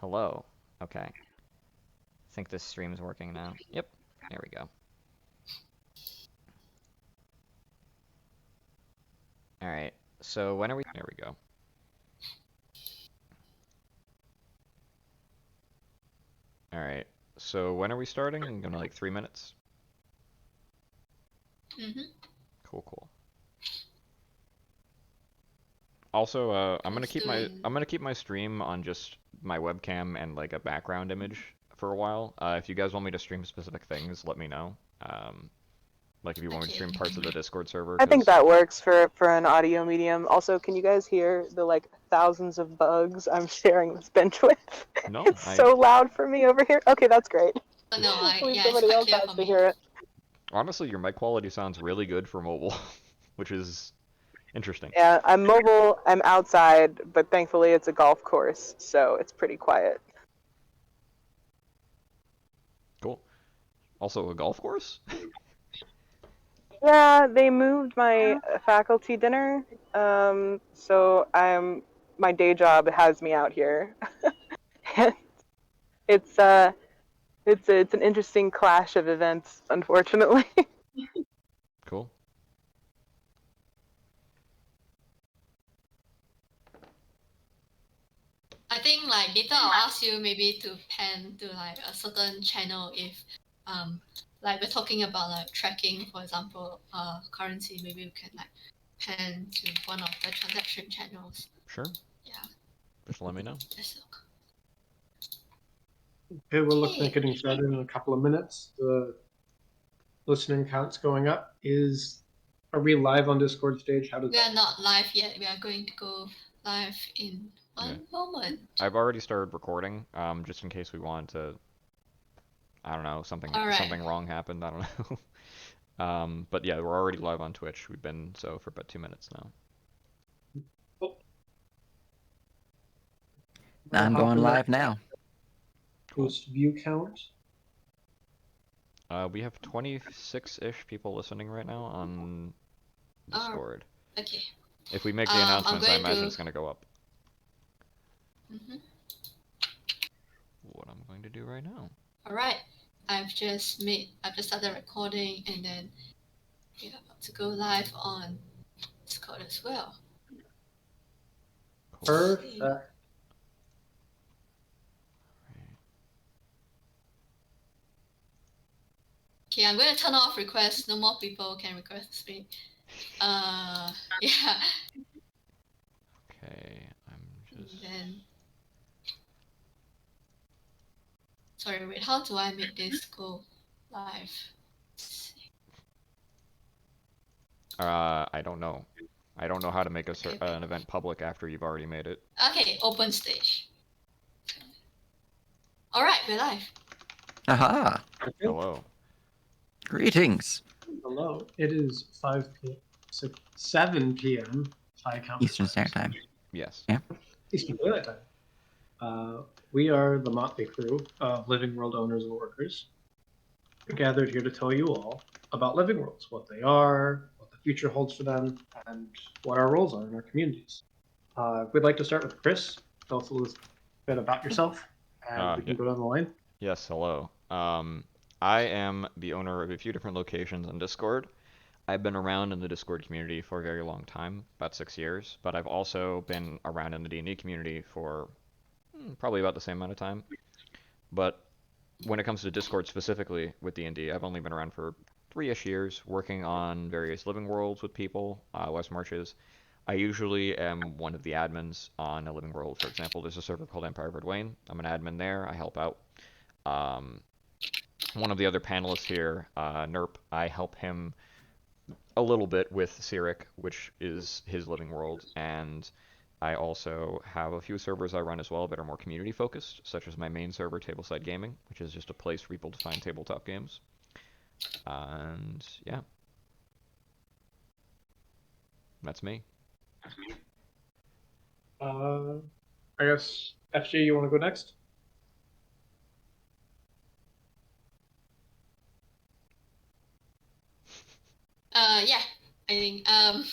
Hello. Okay. I think this stream's working now. Yep. There we go. Alright. So when are we... There we go. Alright. So when are we starting? I'm gonna like 3 minutes. Cool, cool. Also, I'm gonna keep my stream on just my webcam and like a background image for a while. If you guys want me to stream specific things, let me know. Like if you want me to stream parts of the Discord server. I think that works for an audio medium. Also, can you guys hear the like thousands of bugs I'm sharing this bench with? No, It's so loud for me over here. Okay, that's great. No, At least somebody else has to hear it. Honestly, your mic quality sounds really good for mobile, which is interesting. Yeah, I'm mobile, I'm outside, but thankfully it's a golf course, so it's pretty quiet. Cool. Also a golf course? Yeah, they moved my faculty dinner, so my day job has me out here. And it's an interesting clash of events, unfortunately. Cool. I think like later I'll ask you maybe to pan to like a certain channel if like we're talking about like tracking, for example, currency, maybe we can like pan to one of the transaction channels. Sure. Yeah. Just let me know. Let's look. Okay, we're looking at getting started in a couple of minutes. The listening count's going up. Are we live on Discord stage? How does we are not live yet. We are going to go live in one moment. I've already started recording, just in case we want to. I don't know, something wrong happened. I don't know. But yeah, we're already live on Twitch. We've been so for about 2 minutes now. I'm going live now. Post view count. We have 26-ish people listening right now on Discord. Okay. If we make the announcements, I imagine it's going to go up. What I'm going to do right now. All right. I've just started recording, and then we're about to go live on Discord as well. Cool. Perfect. Okay, I'm going to turn off requests. No more people can request to speak. Yeah. Okay, I'm just... Then... Sorry, wait, how do I make this go live? I don't know. I don't know how to make an event public after you've already made it. Okay, open stage. Alright, we're live. Aha! Hello. Greetings. Hello. It is 7 p.m. Eastern Standard Time. Yes. Yeah. Eastern Daylight Time. We are the motley crew of Living World owners and workers, gathered here to tell you all about Living Worlds, what they are, what the future holds for them, and what our roles are in our communities. We'd like to start with Chris. Tell us a little bit about yourself, and we can go down the line. Yes, hello. I am the owner of a few different locations on Discord. I've been around in the Discord community for a very long time, about 6 years, but I've also been around in the D&D community for probably about the same amount of time. But when it comes to Discord specifically with D&D, I've only been around for 3-ish years, working on various living worlds with people, West Marches. I usually am one of the admins on a living world. For example, there's a server called Empire of Erdwayne. I'm an admin there. I help out. One of the other panelists here, Nerp, I help him a little bit with Cyric, which is his living world, and I also have a few servers I run as well that are more community focused, such as my main server, Tableside Gaming, which is just a place for people to find tabletop games. And yeah, that's me. I guess FJ, you want to go next? Yeah, I think I'm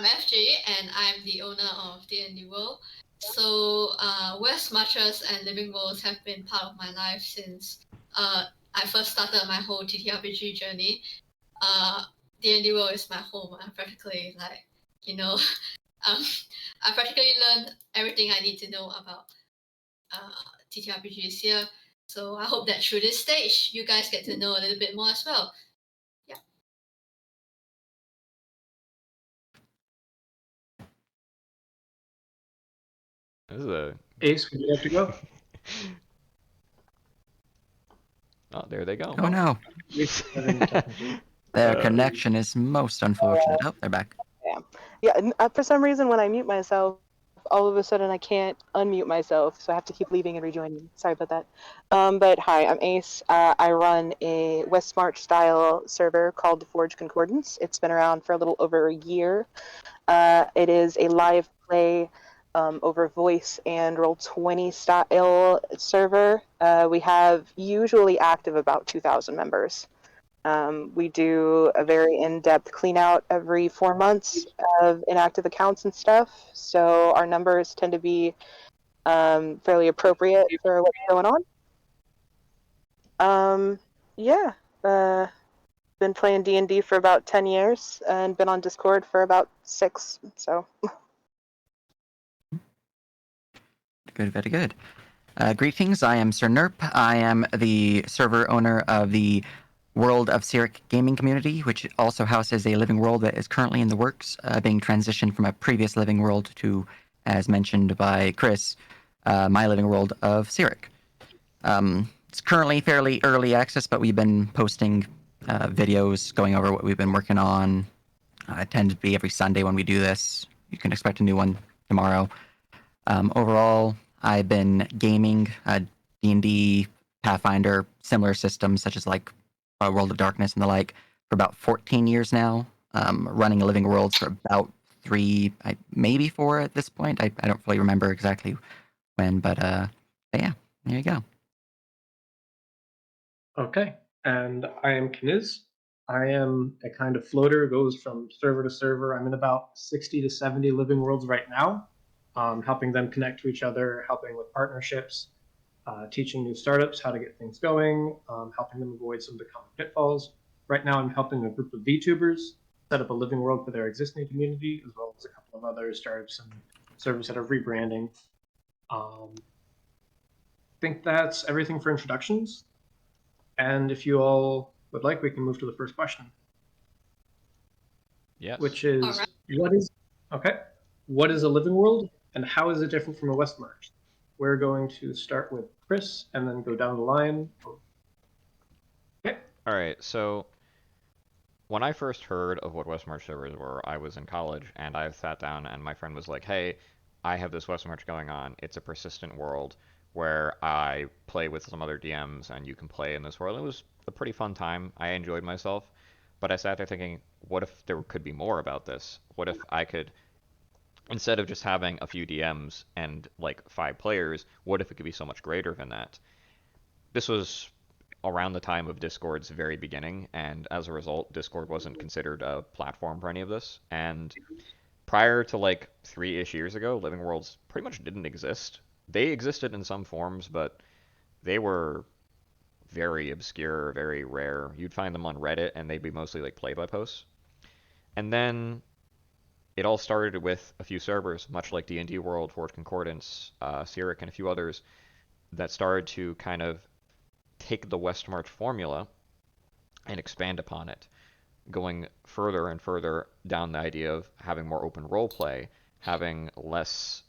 FJ and I'm the owner of D&D World. So West Marches and Living Worlds have been part of my life since I first started my whole TTRPG journey. D&D World is my home. I practically um, I practically learned everything I need to know about TTRPGs here. So I hope that through this stage, you guys get to know a little bit more as well. Yeah. This is a. Ace, would you like to go? Oh, there they go. Oh no, their Uh, connection is most unfortunate. Oh, they're back. Yeah. For some reason, when I mute myself, all of a sudden I can't unmute myself, so I have to keep leaving and rejoining. Sorry about that. But hi, I'm Ace. I run a West March style server called the Forge Concordance. It's been around for a little over a year. It is a live play over voice and Roll20 style server. We have usually active about 2,000 members. We do a very in-depth clean out every 4 months of inactive accounts and stuff. So our numbers tend to be fairly appropriate for what's going on. Yeah, been playing D&D for about 10 years and been on Discord for about 6. So Good, very good. Greetings, I am Sir Nerp. I am the server owner of the World of Cyric gaming community, which also houses a living world that is currently in the works, being transitioned from a previous living world to, as mentioned by Chris, my living world of Cyric. It's currently fairly early access, but we've been posting videos going over what we've been working on. It tends to be every Sunday when we do this. You can expect a new one tomorrow. Overall, I've been gaming D&D, Pathfinder, similar systems such as like World of Darkness and the like for about 14 years now. Running a Living Worlds for about 3, maybe 4 at this point. I don't fully remember exactly when, but yeah, there you go. Okay, and I am Kniz. I am a kind of floater, goes from server to server. I'm in about 60 to 70 living worlds right now, helping them connect to each other, helping with partnerships, teaching new startups how to get things going, helping them avoid some of the common pitfalls. Right now, I'm helping a group of VTubers set up a living world for their existing community, as well as a couple of other startups and servers that are rebranding. I think that's everything for introductions. And if you all would like, we can move to the first question. Yes. Which is, Alright. what is a living world and how is it different from a West March? We're going to start with Chris and then go down the line. Okay. All right. So when I first heard of what West March servers were, I was in college and I sat down and my friend was like, "Hey, I have this West March going on. It's a persistent world where I play with some other DMs and you can play in this world." It was a pretty fun time. I enjoyed myself, but I sat there thinking, what if there could be more about this? What if I could, instead of just having a few DMs and like 5 players, what if it could be so much greater than that? This was around the time of Discord's very beginning, and as a result, Discord wasn't considered a platform for any of this. And prior to like 3-ish years ago, Living Worlds pretty much didn't exist. They existed in some forms, but they were very obscure, very rare. You'd find them on Reddit, and they'd be mostly like play-by-posts. And then it all started with a few servers, much like D&D World, Forge Concordance, Cyric, and a few others, that started to kind of take the West March formula and expand upon it, going further and further down the idea of having more open role play, having less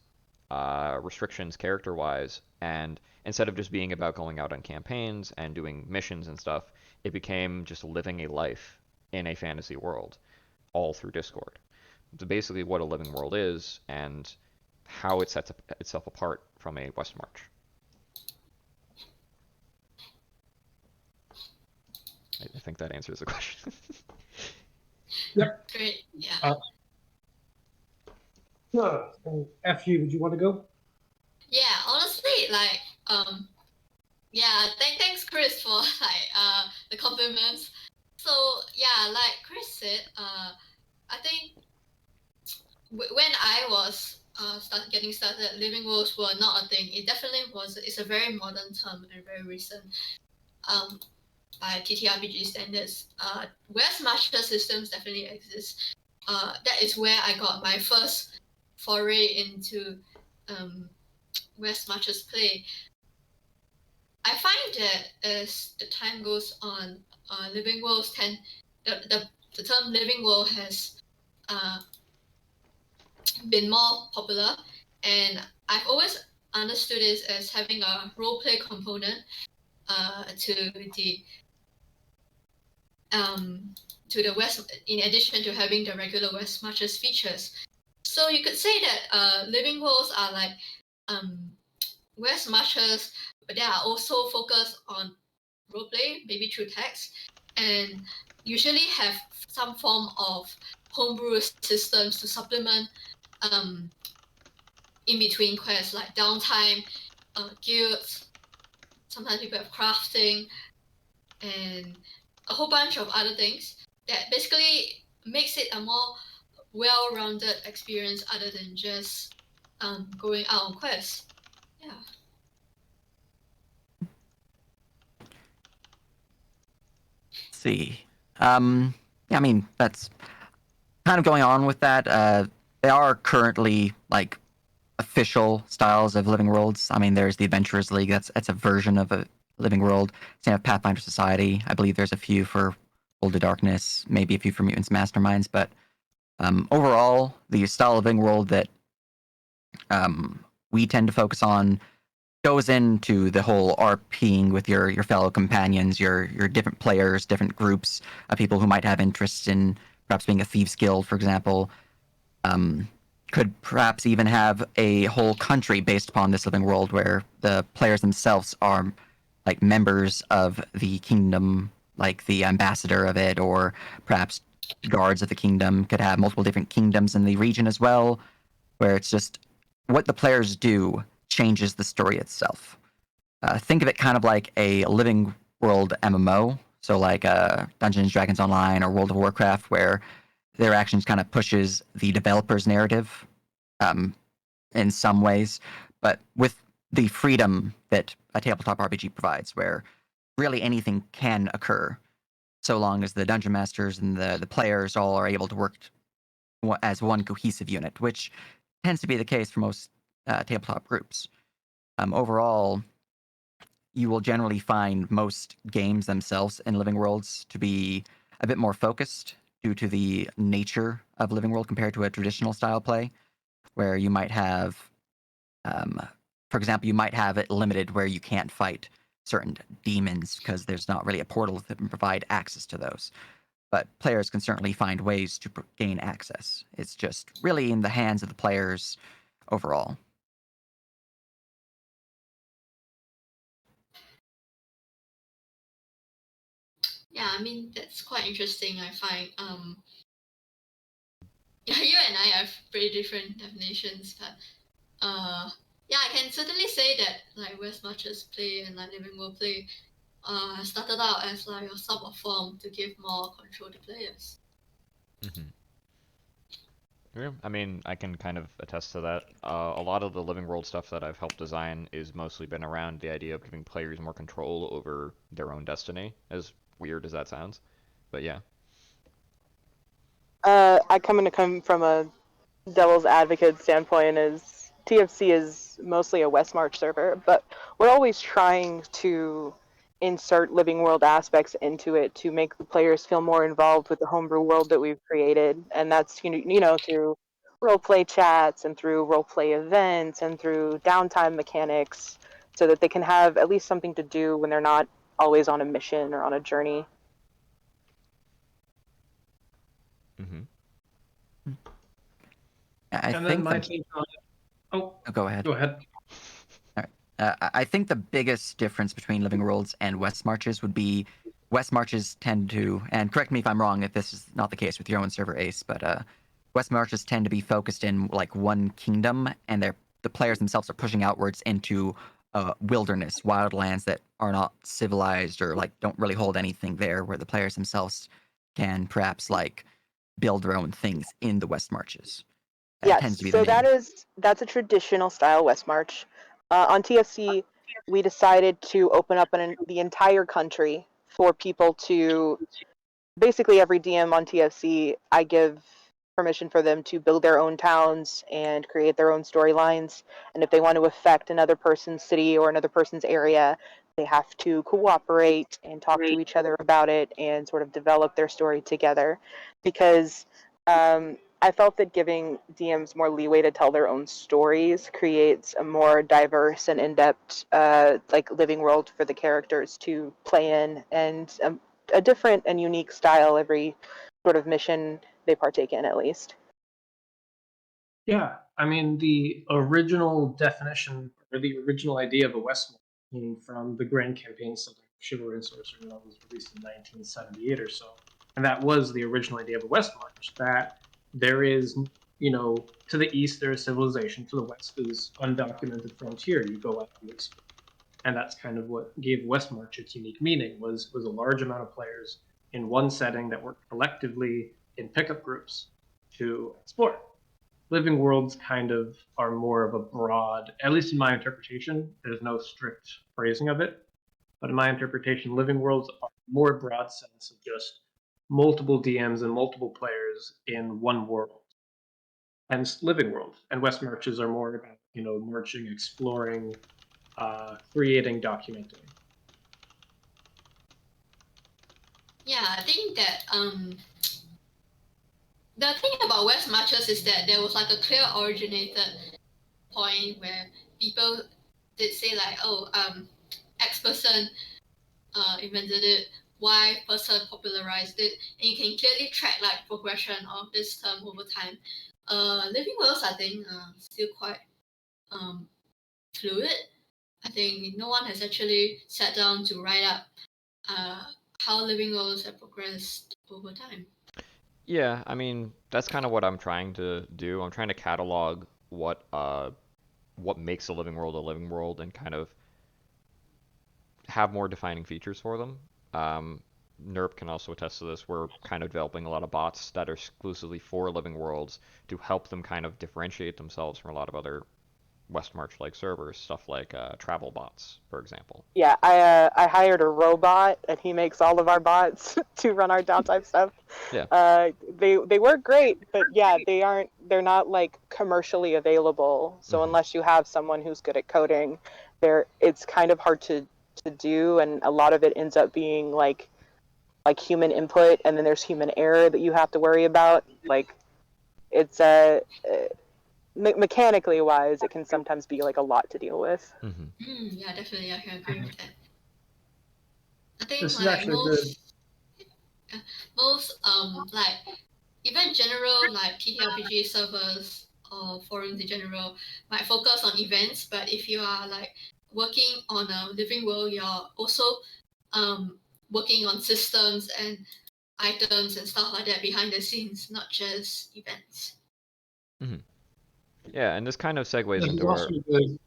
restrictions character-wise, and instead of just being about going out on campaigns and doing missions and stuff, it became just living a life in a fantasy world, all through Discord. It's basically what a living world is and how it sets itself apart from a West March. I think that answers the question. Yep. Great. Yeah. FU, would you want to go? Yeah, honestly, like, yeah, thanks Chris for like the compliments. So yeah, like Chris said, I think when I was getting started, living worlds were not a thing. It definitely was. It's a very modern term and very recent. By TTRPG standards, West Master systems definitely exist. That is where I got my first foray into West Masters play. I find that as the time goes on, living worlds the term living world has been more popular, and I've always understood it as having a roleplay component to the West, in addition to having the regular West Marches features. So you could say that living worlds are like West Marches, but they are also focused on roleplay, maybe through text, and usually have some form of homebrew systems to supplement in between quests, like downtime, guilds. Sometimes people have crafting and a whole bunch of other things that basically makes it a more well-rounded experience other than just going out on quests. Yeah. Let's see. Yeah, I mean, that's kind of going on with that. They are currently like official styles of Living Worlds. I mean, there's the Adventurers League. That's a version of a Living World. Same with Pathfinder Society. I believe there's a few for World of Darkness, maybe a few for Mutants Masterminds. But overall, the style of Living World that we tend to focus on goes into the whole RPing with your fellow companions, your different players, different groups of people who might have interests in perhaps being a thieves guild, for example. Could perhaps even have a whole country based upon this living world where the players themselves are like members of the kingdom, like the ambassador of it, or perhaps guards of the kingdom. Could have multiple different kingdoms in the region as well, where it's just what the players do changes the story itself. Think of it kind of like a living world MMO, so like Dungeons Dragons Online or World of Warcraft, where their actions kind of pushes the developer's narrative in some ways, but with the freedom that a tabletop RPG provides, where really anything can occur, so long as the dungeon masters and the players all are able to work as one cohesive unit, which tends to be the case for most tabletop groups. Overall, you will generally find most games themselves in Living Worlds to be a bit more focused due to the nature of Living World compared to a traditional style play, where you might have, for example, you might have it limited where you can't fight certain demons because there's not really a portal that can provide access to those. But players can certainly find ways to gain access. It's just really in the hands of the players overall. Yeah, I mean that's quite interesting. I find yeah, you and I have pretty different definitions, but yeah, I can certainly say that like West Marches play and like Living World play started out as like a sub of form to give more control to players. Mm-hmm. Yeah, I mean, I can kind of attest to that. A lot of the Living World stuff that I've helped design is mostly been around the idea of giving players more control over their own destiny, as weird as that sounds. But yeah. I come from a devil's advocate standpoint is TFC is mostly a West March server, but we're always trying to insert living world aspects into it to make the players feel more involved with the homebrew world that we've created, and that's through role play chats and through role play events and through downtime mechanics, so that they can have at least something to do when they're not always on a mission or on a journey. Mm-hmm. I And then think my the, take on it. Oh, go ahead. go ahead. All right. I think the biggest difference between Living Worlds and West Marches would be West Marches tend to, and correct me if I'm wrong if this is not the case with your own server Ace, but West Marches tend to be focused in like one kingdom, and the players themselves are pushing outwards into wilderness, wildlands that are not civilized or like don't really hold anything there, where the players themselves can perhaps like build their own things in the West Marches. That tends Yes, to be the so name. that's a traditional style West March. On TFC, we decided to open up the entire country for people to basically every DM on TFC. I give permission for them to build their own towns and create their own storylines. And if they want to affect another person's city or another person's area, they have to cooperate and talk to each other about it and sort of develop their story together. Because I felt that giving DMs more leeway to tell their own stories creates a more diverse and in-depth, like living world for the characters to play in, and a different and unique style every sort of mission they partake in, at least. Yeah, I mean, the original definition or the original idea of a Westmarch came from the Grand Campaign setting of Chivalry and Sorcery that was released in 1978 or so. And that was the original idea of a Westmarch, that there is, to the east there is civilization, to the west is undocumented frontier. You go out, you explore. And that's kind of what gave Westmarch its unique meaning, was a large amount of players in one setting that worked collectively in pickup groups to explore. Living worlds kind of are more of a broad, at least in my interpretation, there's no strict phrasing of it, but in my interpretation, living worlds are more broad sense of just multiple DMs and multiple players in one world. And living world and West marches are more about marching, exploring, creating, documenting. Yeah, I think that the thing about West Marches is that there was like a clear originated point where people did say like, oh, X person invented it, Y person popularized it, and you can clearly track like progression of this term over time. Living worlds, I think, still quite um, fluid. I think no one has actually sat down to write up uh, how living worlds have progressed over time. Yeah, I mean, that's kind of what I'm trying to do. I'm trying to catalog what makes a living world and kind of have more defining features for them. Um, NERP can also attest to this. We're kind of developing a lot of bots that are exclusively for living worlds to help them kind of differentiate themselves from a lot of other Westmarch like servers, stuff like travel bots, for example. Yeah, I hired a robot and he makes all of our bots to run our downtime stuff. Yeah. They work great, but yeah, they're not like commercially available. So Mm-hmm. unless you have someone who's good at coding, it's kind of hard to do, and a lot of it ends up being like human input, and then there's human error that you have to worry about. Like it's mechanically wise, it can sometimes be like a lot to deal with. Mm-hmm. Yeah, definitely, I can agree with that. I think This is like actually good. most like even general like TTRPG servers or forums in general might focus on events, but if you are like working on a living world, you're also working on systems and items and stuff like that behind the scenes, not just events. Mm-hmm. Yeah, and this kind of segues This is into also our good.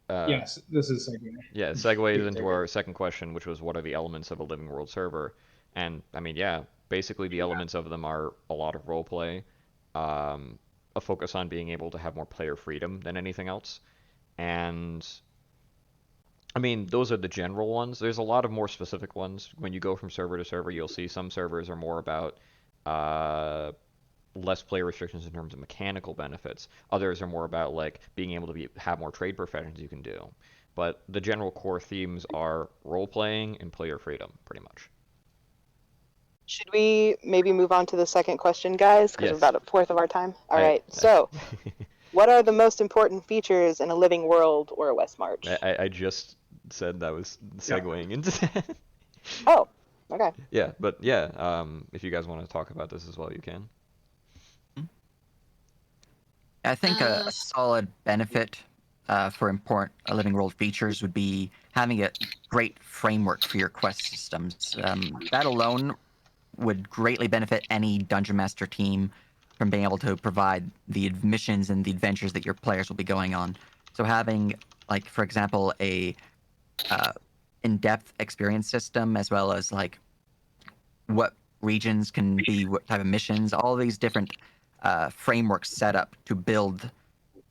uh, Yes, this is segment. yeah, it segues into our second question, which was what are the elements of a living world server? And I mean, yeah, basically the elements of them are a lot of roleplay, um, a focus on being able to have more player freedom than anything else, and I mean, those are the general ones. There's a lot of more specific ones. When you go from server to server, you'll see some servers are more about uh, less player restrictions in terms of mechanical benefits. Others are more about like being able to have more trade professions you can do. But the general core themes are role playing and player freedom, pretty much. Should we maybe move on to the second question, guys? Because we're Yes, about a fourth of our time. All I right. So, what are the most important features in a living world or a West March? I just said that was Yeah. segueing into that. Oh, okay. Yeah, but yeah, if you guys want to talk about this as well, you can. I think a Uh, solid benefit for important living world features would be having a great framework for your quest systems. That alone would greatly benefit any dungeon master team from being able to provide the missions and the adventures that your players will be going on. So having, like, for example, a in-depth experience system, as well as like what regions can be what type of missions, all these different framework set up to build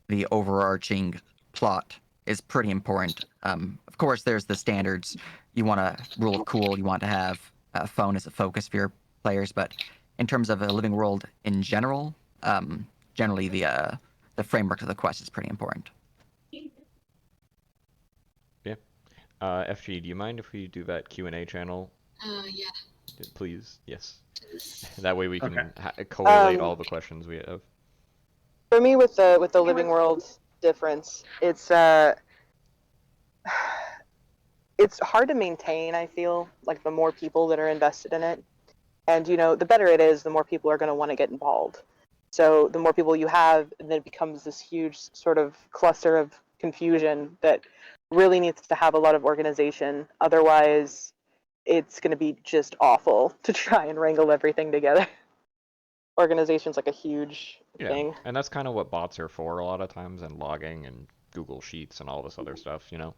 the overarching plot is pretty important. Of course, there's the standards. You want a rule of cool. You want to have phone as a focus for your players, but in terms of a living world in general, generally the framework of the quest is pretty important. Yeah. FG, do you mind if we do that Q&A channel? Yeah. Please, yes. Just- That way we Okay. can collate all Um, the questions we have. for me, with the living world difference, it's hard to maintain. I feel like the more people that are invested in it, and the better it is, the more people are going to want to get involved. So the more people you have, and then it becomes this huge sort of cluster of confusion that really needs to have a lot of organization. Otherwise, it's going to be just awful to try and wrangle everything together. Organization's like a huge Yeah, thing. and that's kind of what bots are for a lot of times, and logging and Google Sheets and all this other stuff, to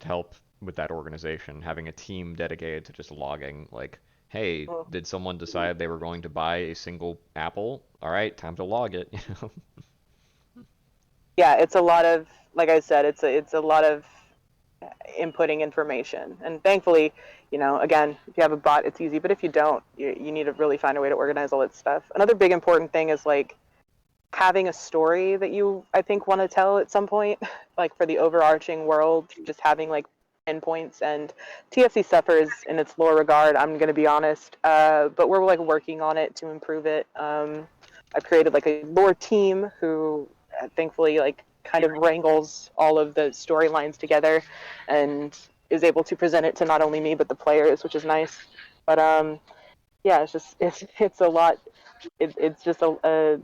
help with that organization, having a team dedicated to just logging, like, hey, Mm. did someone decide they were going to buy a single apple? All right, time to log it, Yeah, it's a lot of, like I said, it's a lot of inputting information. And thankfully, again, if you have a bot, it's easy. But if you don't, you need to really find a way to organize all that stuff. Another big important thing is like having a story that you, I think, want to tell at some point, like for the overarching world, just having like endpoints. And TFC suffers in its lore regard. I'm going to be honest, but we're like working on it to improve it. I've created like a lore team who, thankfully, like kind of wrangles all of the storylines together, and is able to present it to not only me but the players, which is nice. But yeah, it's a lot. It's just a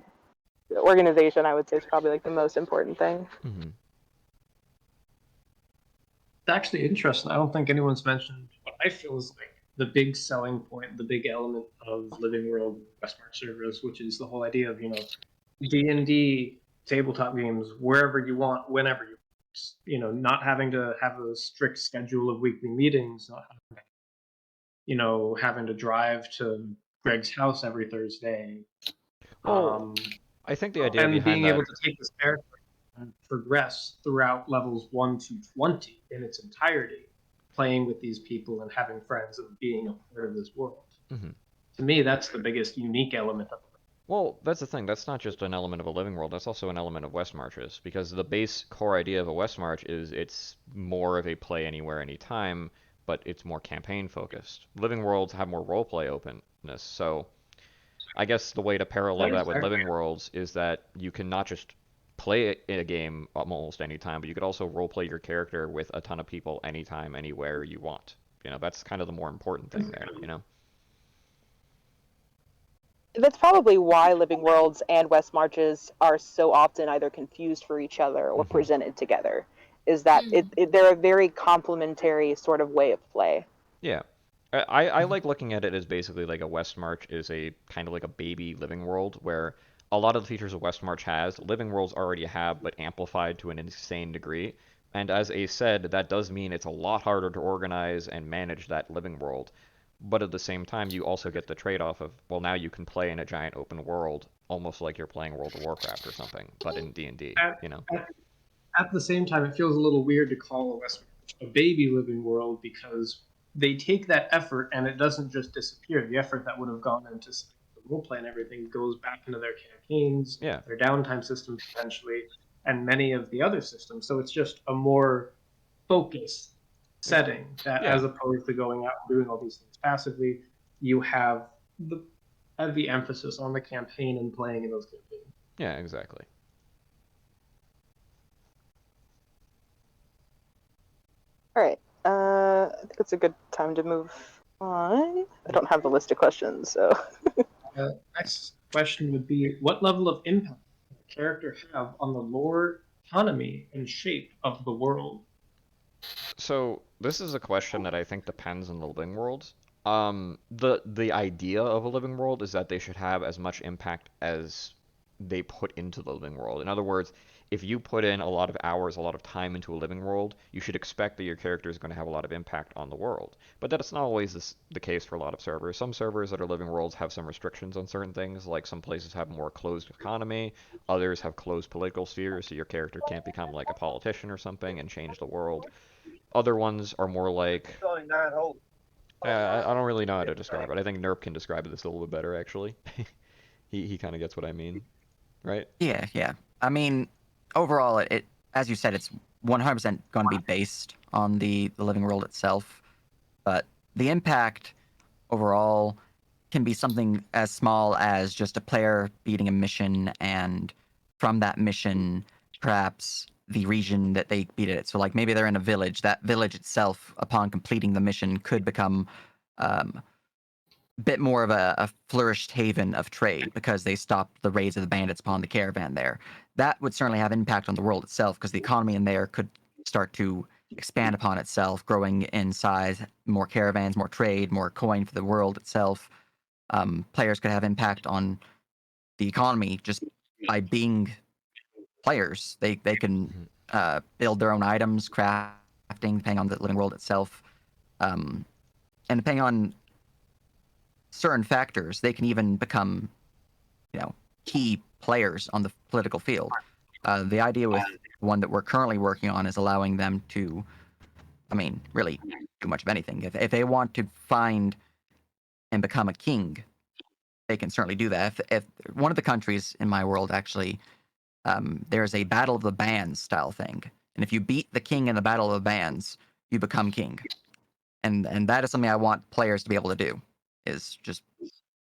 organization, I would say, is probably like the most important thing. hmm It's actually interesting. I don't think anyone's mentioned what I feel is like the big selling point, the big element of Living World Westmarch servers, which is the whole idea of D&D tabletop games wherever you want, whenever you want. Not having to have a strict schedule of weekly meetings, not having to drive to Greg's house every Thursday. Well, I think the idea And behind being able that, to take this character and progress throughout levels 1 to 20 in its entirety, playing with these people and having friends and being a part of this world. hmm To me, that's the biggest unique element of it. Well, that's the thing. That's not just an element of a living world. That's also an element of West Marches, because the base core idea of a West March is it's more of a play anywhere, anytime, but it's more campaign focused. Living worlds have more roleplay openness, so I guess the way to parallel That is that with fair. living worlds is that you can not just play a game almost any time, but you could also roleplay your character with a ton of people anytime, anywhere you want. That's kind of the more important thing there. That's probably why Living Worlds and West Marches are so often either confused for each other or hmm presented together. Is that Mm. they're a very complementary sort of way of play. Yeah. I like looking at it as basically like a West March is a kind of like a baby living world where a lot of the features of West March has, living worlds already have, but amplified to an insane degree. And as Ace said, that does mean it's a lot harder to organize and manage that living world. But at the same time, you also get the trade-off of, well, now you can play in a giant open world, almost like you're playing World of Warcraft or something, but in D&D, At, you know? at, at the same time, it feels a little weird to call a Westmarch a baby living world because they take that effort and it doesn't just disappear. The effort that would have gone into the roleplay and everything goes back into their campaigns, Yeah. their downtime systems potentially, and many of the other systems. So it's just a more focused setting that, Yeah. as opposed to going out and doing all these things passively, you have the heavy emphasis on the campaign and playing in those campaigns. Yeah, exactly. All right. I think it's a good time to move on. I don't have the list of questions, so. Next question would be, what level of impact does the character have on the lore, economy, and shape of the world? So this is a question that I think depends on the living world. The idea of a living world is that they should have as much impact as they put into the living world. In other words, if you put in a lot of hours, a lot of time into a living world, you should expect that your character is going to have a lot of impact on the world. But that's not always the case for a lot of servers. Some servers that are living worlds have some restrictions on certain things, like some places have more closed economy, others have closed political spheres, so your character can't become like a politician or something and change the world. Other ones are more like I don't really know how to describe it. I think Nerp can describe this a little bit better, actually. He kind of gets what I mean, right? Yeah, yeah. I mean, overall, it as you said, it's 100% going to be based on the living world itself, but the impact overall can be something as small as just a player beating a mission, and from that mission, perhaps the region that they beat it. So, like maybe they're in a village. That village itself, upon completing the mission, could become um, bit more of a flourished haven of trade because they stopped the raids of the bandits upon the caravan there. That would certainly have impact on the world itself because the economy in there could start to expand upon itself, growing in size, more caravans, more trade, more coin for the world itself. Players could have impact on the economy just by being players. They can Mhm. build their own items, crafting, depending on the living world itself, um, and depending on certain factors, they can even become, you know, key players on the political field. The idea with one that we're currently working on is allowing them to, I mean, really do much of anything. If they want to find and become a king, they can certainly do that. If one of the countries in my world actually, there's a battle of the bands style thing, and if you beat the king in the battle of the bands, you become king. And that is something I want players to be able to do, is just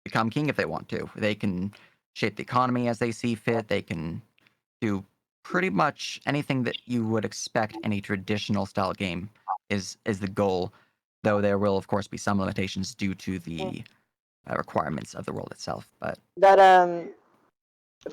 become king if they want to. They can shape the economy as they see fit. They can do pretty much anything that you would expect any traditional style game is the goal. Though there will of course be some limitations due to the requirements of the world itself. But That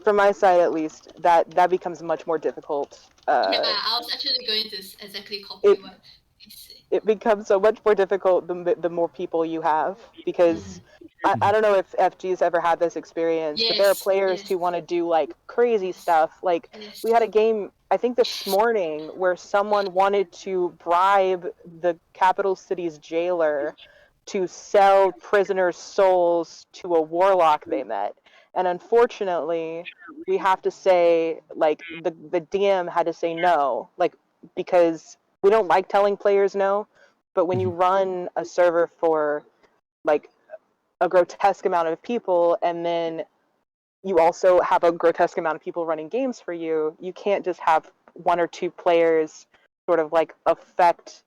from my side at least, that becomes much more difficult. Yeah, I was actually going to exactly It copy what you say. it becomes so much more difficult the more people you have, because I don't know if FG's ever had this experience, but there are Yes, players yes, who want to do like crazy stuff. Like we had yes. a game, I think this morning, where someone wanted to bribe the capital city's jailer to sell prisoners' souls to a warlock they met. And unfortunately, we have to say, like, the DM had to say no, like, because we don't like telling players no, but when you run a server for like a grotesque amount of people, and then you also have a grotesque amount of people running games for you, you can't just have one or two players sort of like affect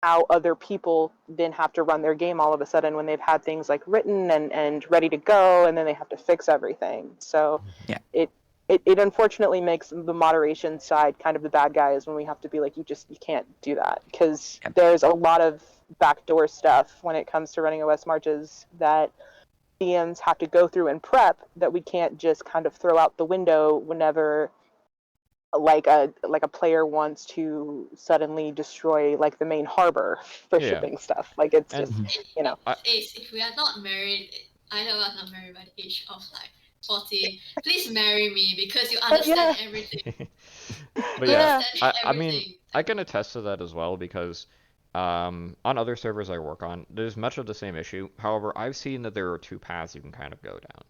how other people then have to run their game all of a sudden when they've had things like written and ready to go, and then they have to fix everything. So yeah, it it unfortunately makes the moderation side kind of the bad guys when we have to be like, you can't do that, because yeah. there's a lot of backdoor stuff when it comes to running OS marches that DMs have to go through and prep, that we can't just kind of throw out the window whenever like a player wants to suddenly destroy like the main harbor for Yeah, shipping stuff. Like it's and just, Mhm. you know. I, Ace, if we are not married, either of us not married by the age of like 40, please marry me because you understand Yeah, everything. but You yeah, yeah. understand I mean, everything. I can attest to that as well because on other servers I work on, there's much of the same issue. However, I've seen that there are two paths you can kind of go down.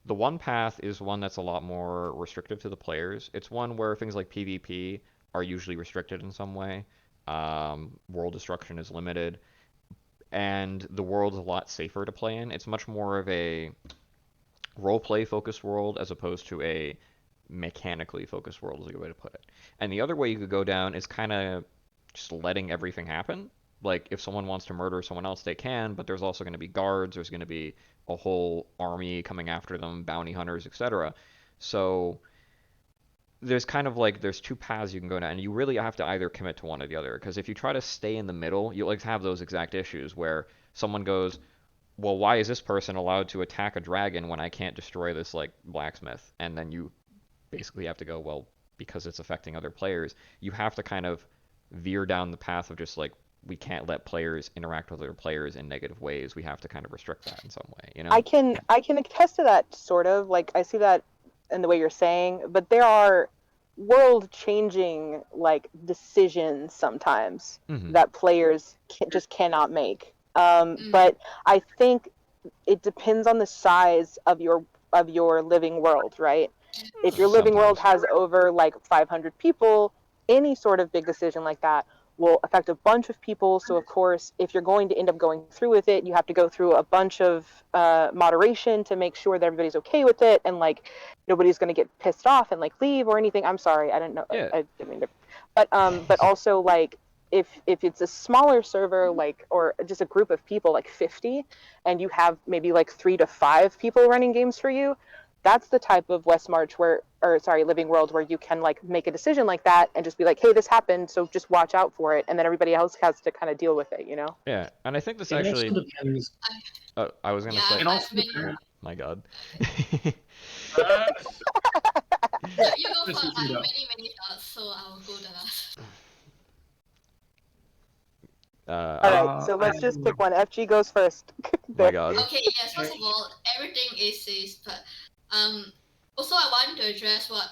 The one path is one that's a lot more restrictive to the players. It's one where things like PvP are usually restricted in some way. World destruction is limited, and the world's a lot safer to play in. It's much more of a roleplay focused world as opposed to a mechanically focused world is a good way to put it. And the other way you could go down is kind of just letting everything happen. Like if someone wants to murder someone else, they can, but there's also going to be guards, there's going to be a whole army coming after them, bounty hunters, etc. So there's kind of like there's two paths you can go down, and you really have to either commit to one or the other. Because if you try to stay in the middle, you'll like have those exact issues where someone goes, well, why is this person allowed to attack a dragon when I can't destroy this like blacksmith? And then you basically have to go, well, because it's affecting other players. You have to kind of veer down the path of just like we can't let players interact with other players in negative ways. We have to kind of restrict that in some way, you know? I can attest to that, sort of. Like I see that in the way you're saying, but there are world changing like decisions sometimes Mm-hmm. that players just cannot make. Mm. But I think it depends on the size of your living world, right? If your living world Sometimes. has over like 500 people, any sort of big decision like that will affect a bunch of people. So of course, if you're going to end up going through with it, you have to go through a bunch of moderation to make sure that everybody's okay with it, and like nobody's going to get pissed off and like leave or anything. I'm sorry, I didn't know. Yeah. I didn't mean to. But also like if it's a smaller server, like, or just a group of people like 50, and you have maybe like 3 to 5 people running games for you, that's the type of West March where, or sorry, Living World, where you can like make a decision like that and just be like, hey, this happened, so just watch out for it, and then everybody else has to kind of deal with it, you know? Yeah, and I think this It also actually. depends. I was gonna Yeah, say. It also I've made. depends. My God. Uh, You go Chris, for you can go. many thoughts, so I will go the last. All I. right, so let's just pick one. FG goes first. My There. God. Okay, yes. First of all, everything is safe, but also I want to address what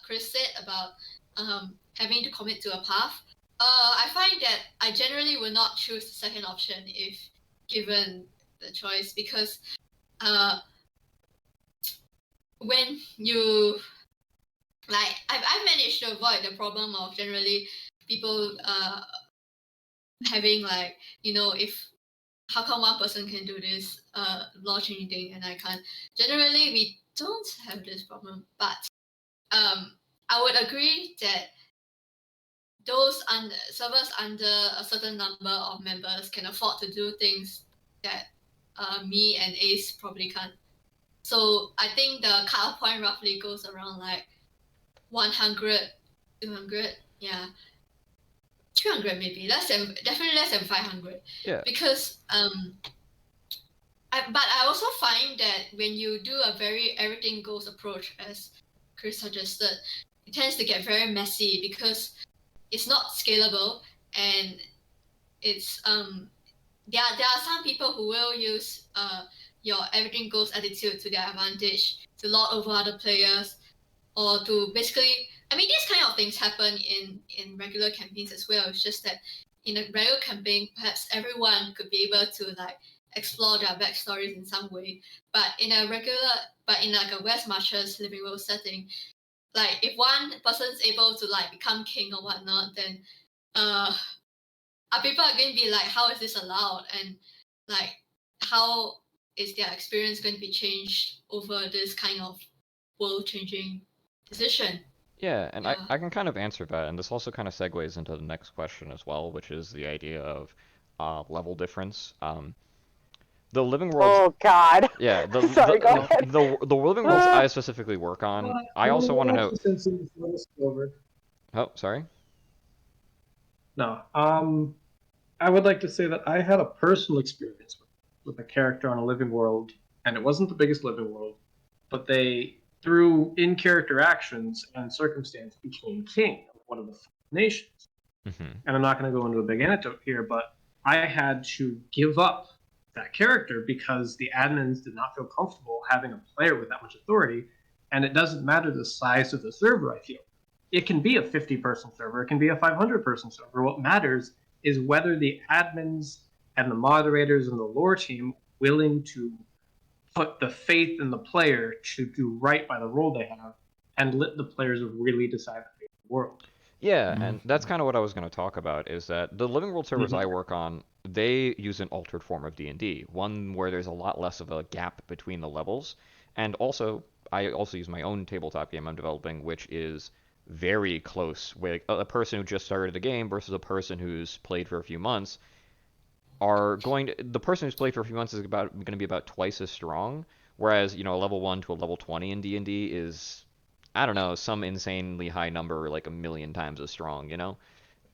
Chris said about having to commit to a path. I find that I generally will not choose the second option if given the choice, because when you like I've managed to avoid the problem of generally people having like, if how come one person can do this law changing thing and I can't. Generally we don't have this problem, but I would agree that those servers under a certain number of members can afford to do things that me and Ace probably can't. So I think the cutoff point roughly goes around like 100, 200, yeah, 300 maybe, definitely less than 500. Yeah. Because but I also find that when you do a very everything goes approach, as Chris suggested, it tends to get very messy because it's not scalable, and it's there are some people who will use your everything goes attitude to their advantage to lord over other players, or to basically, I mean, these kind of things happen in regular campaigns as well. It's just that in a regular campaign, perhaps everyone could be able to like explore their backstories in some way. But in like a West Marches living world setting, like if one person's able to like become king or whatnot, then uh people are going to be like, how is this allowed? And like, how is their experience going to be changed over this kind of world changing decision? Yeah, and Yeah. I can kind of answer that, and this also kind of segues into the next question as well, which is the idea of level difference. The living worlds, Oh God. yeah, Sorry, go ahead. the living worlds I specifically work on. I I'm also want to gonna know. have to censor this over. Oh, sorry. No. I would like to say that I had a personal experience with a character on a living world, and it wasn't the biggest living world, but they, through in-character actions and circumstance, became king of one of the nations. Mm-hmm. And I'm not going to go into a big anecdote here, but I had to give up that character because the admins did not feel comfortable having a player with that much authority. And it doesn't matter the size of the server, I feel. It can be a 50-person server, it can be a 500-person server. What matters is whether the admins and the moderators and the lore team willing to put the faith in the player to do right by the role they have and let the players really decide the fate of the world. Yeah, Mm. and that's kind of what I was going to talk about, is that the living world servers I Mhm. work on, they use an altered form of D&D, one where there's a lot less of a gap between the levels, and also I also use my own tabletop game I'm developing, which is very close with a person who just started the game versus a person who's played for a few months. The person who's played for a few months is about going to be about twice as strong, whereas a level 1 to a level 20 in D&D is, I don't know, some insanely high number, like a million times as strong.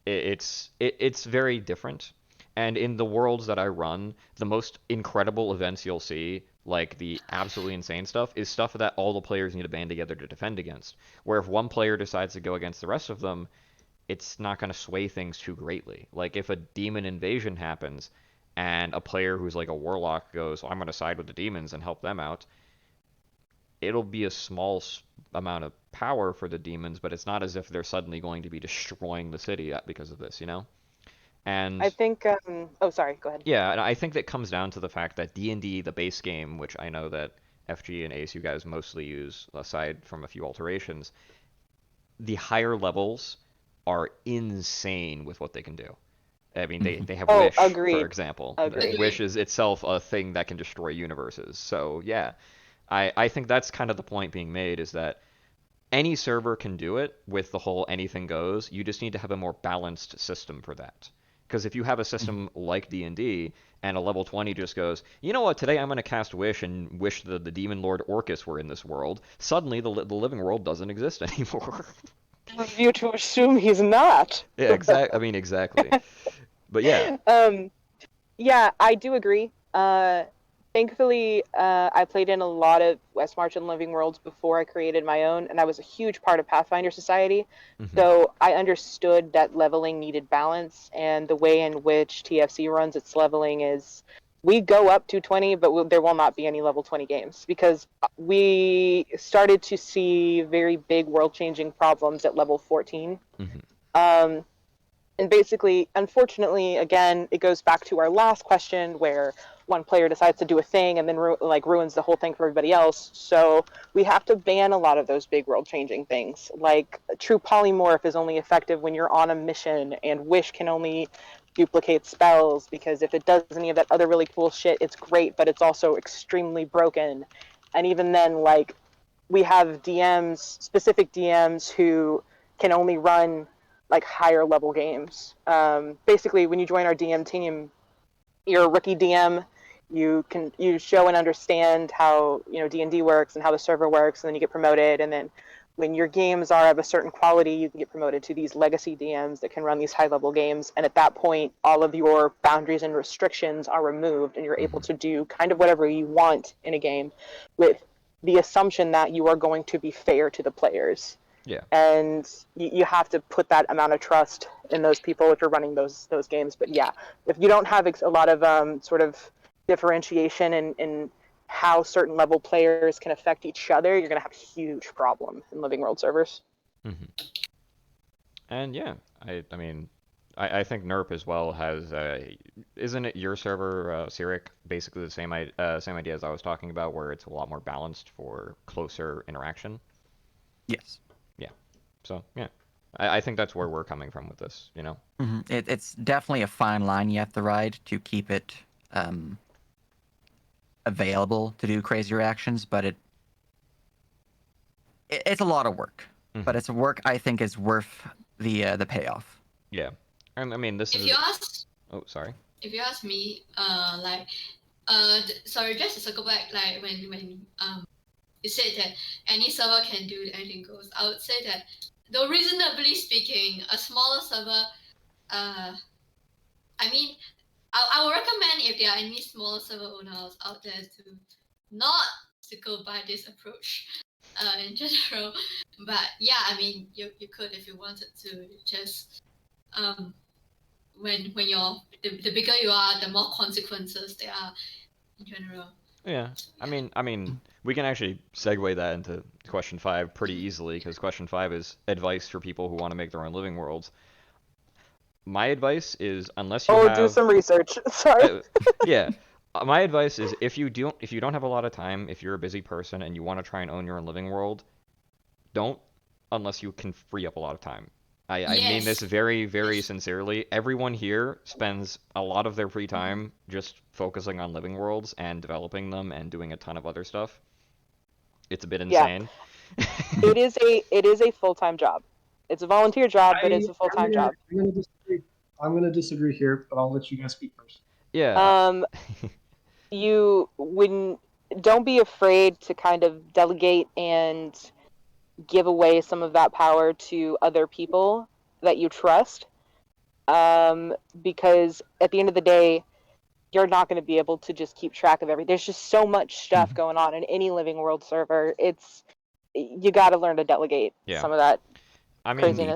It's very different. And in the worlds that I run, the most incredible events you'll see, like the absolutely insane stuff, is stuff that all the players need to band together to defend against. Where if one player decides to go against the rest of them, it's not going to sway things too greatly. Like if a demon invasion happens and a player who's like a warlock goes, well, I'm going to side with the demons and help them out, it'll be a small amount of power for the demons, but it's not as if they're suddenly going to be destroying the city because of this, you know? I And think. Oh, sorry. Go ahead. yeah, and I think that comes down to the fact that D&D, the base game, which I know that FG and Ace you guys mostly use, aside from a few alterations, the higher levels are insane with what they can do. I mean, Hmm. they have Oh, Wish, for agreed. example. Agreed. Wish Agree. is itself a thing that can destroy universes. So yeah, I think that's kind of the point being made is that any server can do it with the whole anything goes. You just need to have a more balanced system for that. Because if you have a system like D&D and a level 20 just goes, you know what, today I'm going to cast Wish and wish the Demon Lord Orcus were in this world, suddenly the living world doesn't exist anymore. Of you to assume he's not. Yeah, I mean, exactly. But yeah. um, yeah, I do agree. Thankfully, I played in a lot of West March and Living Worlds before I created my own, and I was a huge part of Pathfinder Society. Hmm. So I understood that leveling needed balance, and the way in which TFC runs its leveling is we go up to 20, but there will not be any level 20 games because we started to see very big world changing problems at level 14. Hmm. Um, and basically, unfortunately, again, it goes back to our last question where one player decides to do a thing and then ruins the whole thing for everybody else. So we have to ban a lot of those big world changing things. Like true polymorph is only effective when you're on a mission, and wish can only duplicate spells because if it does any of that other really cool shit, it's great, but it's also extremely broken. And even then, like we have DMs, specific DMs who can only run like higher level games. Basically, when you join our DM team, you're a rookie DM. You show and understand how D&D works and how the server works, and then you get promoted. And then when your games are of a certain quality, you can get promoted to these legacy DMs that can run these high level games. And at that point, all of your boundaries and restrictions are removed, and you're able Hmm. to do kind of whatever you want in a game, with the assumption that you are going to be fair to the players. Yeah. And you have to put that amount of trust in those people if you're running those games. But yeah, if you don't have a lot of sort of differentiation in how certain level players can affect each other, you're going to have a huge problem in living world servers. Hmm. And yeah, I mean, I think NERP as well has, isn't it your server, Cyric, basically the same idea as I was talking about, where it's a lot more balanced for closer interaction? Yes. Yeah. So yeah, I think that's where we're coming from with this, you know? It's definitely a fine line you have to ride to keep it available to do crazy reactions, but it's a lot of work. But Hmm. it's work I think is worth the payoff. Yeah. And I mean, this If is. you ask, Oh, sorry. if you ask me, sorry, just to circle back, like when you said that any server can do anything goes, I would say that, though reasonably speaking, a smaller server, uh, I mean, I would recommend if there are any smaller server owners out there to not to go by this approach in general. But yeah, I mean, you could if you wanted to just when you're the bigger you are, the more consequences there are in general. Yeah. I mean, we can actually segue that into question five pretty easily because question five is advice for people who want to make their own living worlds. My advice is unless you Oh, do have some research. Sorry. uh, yeah, my advice is if you don't have a lot of time, if you're a busy person and you want to try and own your own living world, don't unless you can free up a lot of time. I mean this Yes, very, very yes. sincerely. Everyone here spends a lot of their free time just focusing on living worlds and developing them and doing a ton of other stuff. It's a bit Yeah, insane. it is a full-time job. It's a volunteer job, but it's a I'm full-time gonna job. I'm gonna disagree. I'm gonna disagree here, but I'll let you guys speak first. Yeah. Um, you when Don't be afraid to kind of delegate and give away some of that power to other people that you trust. Because at the end of the day, you're not going to be able to just keep track of everything. There's just so much stuff going on in any living world server. You got to learn to delegate Yeah. some of that I mean, Indeed.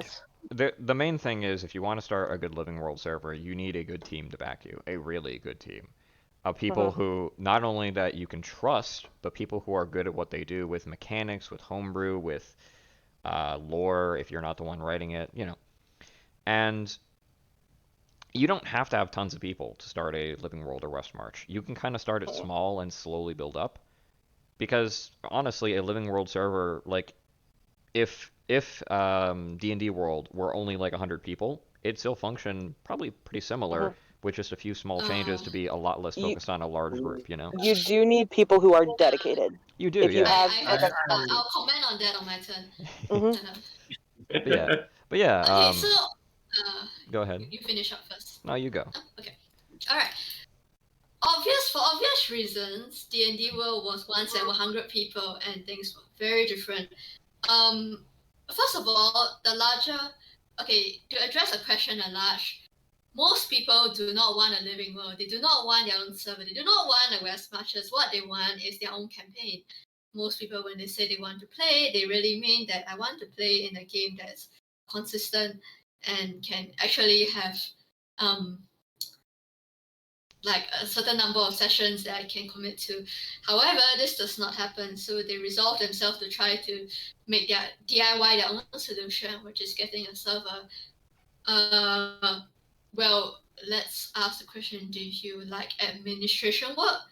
craziness. the main thing is if you want to start a good living world server, you need a good team to back you, a really good team. of people who not only that you can trust, but people who are good at what they do with mechanics, with homebrew, with lore, if you're not the one writing it, you know. And you don't have to have tons of people to start a Living World or West March. You can kind of start it small and slowly build up. Because honestly, a Living World server, like if D&D World were only like 100 people, it'd still function probably pretty similar with just a few small changes to be a lot less You- focused on a large group, you know? You do need people who are dedicated. You do, If you yeah. have I like heard. a, I'll comment on that on my turn. Mhm. But yeah, Okay, so go ahead. you finish up first. No, you go. Okay. All right. For obvious reasons, D&D World was once at 100 people, and things were very different. First of all, to address the question at large, most people do not want a living world. They do not want their own server. They do not want a West Marches. What they want is their own campaign. Most people, when they say they want to play, they really mean that I want to play in a game that's consistent and can actually have like a certain number of sessions that I can commit to. However, this does not happen, so they resolve themselves to try to make their DIY their own solution, which is getting a server. Well, let's ask the question: do you like administration work?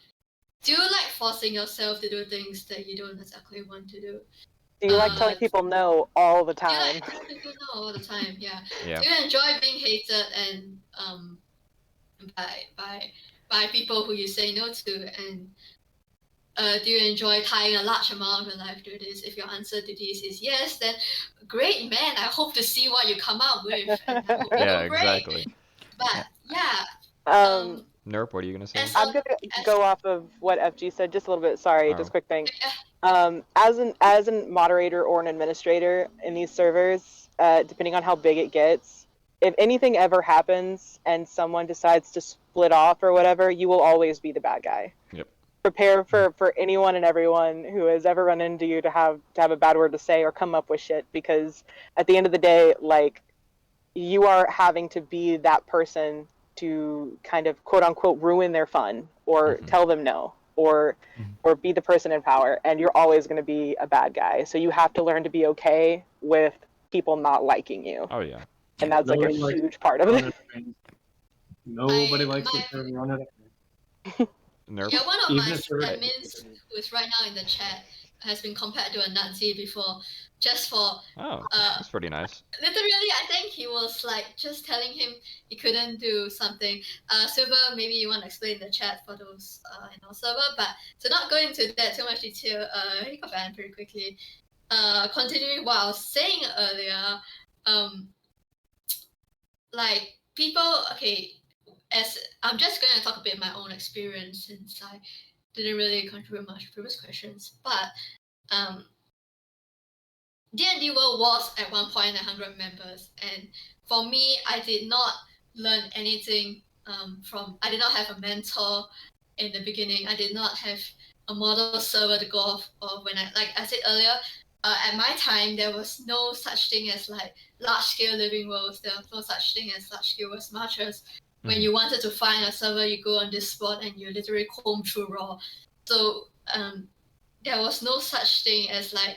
Do you like forcing yourself to do things that you don't exactly want to do? do you like telling people no all the Do you time? like telling people no all the time? Yeah. Yeah. Do you enjoy being hated and by people who you say no to? And do you enjoy tying a large amount of your life to this? If your answer to this is yes, then great, man. I hope to see what you come up with, and I hope you Yeah, do great. exactly. But yeah, Nerp, what are you gonna say? as I'm a, gonna as, go off of what FG said just a little bit. Sorry, Oh. just quick thing. As a moderator or an administrator in these servers, depending on how big it gets, if anything ever happens and someone decides to split off or whatever, you will always be the bad guy. Yep. Prepare for anyone and everyone who has ever run into you to have a bad word to say or come up with shit, because at the end of the day, like, you are having to be that person to kind of quote unquote ruin their fun or tell them no or be the person in power, and you're always going to be a bad guy. So you have to learn to be okay with people not liking you. Oh yeah. And that's like a huge part of it. Nobody likes to run it. Nerp. Yeah, one of Even my if they're- admins who is right now in the chat has been compared to a Nazi before, just for Oh, that's pretty nice. literally. I think he was like just telling him he couldn't do something. Silver, maybe you want to explain the chat for those in our server, but to not go into that too much detail, he got banned pretty quickly. Continuing what I was saying earlier, like people, okay, as I'm just going to talk a bit my own experience since I didn't really contribute much to previous questions, but D&D World was at one point 100 members, and for me, I did not learn anything I did not have a mentor in the beginning. I did not have a model server to go off of. When like I said earlier, at my time, there was no such thing as like large-scale living worlds. There was no such thing as large-scale West Marches. When you wanted to find a server, you go on this spot and you literally comb through raw. So there was no such thing as like,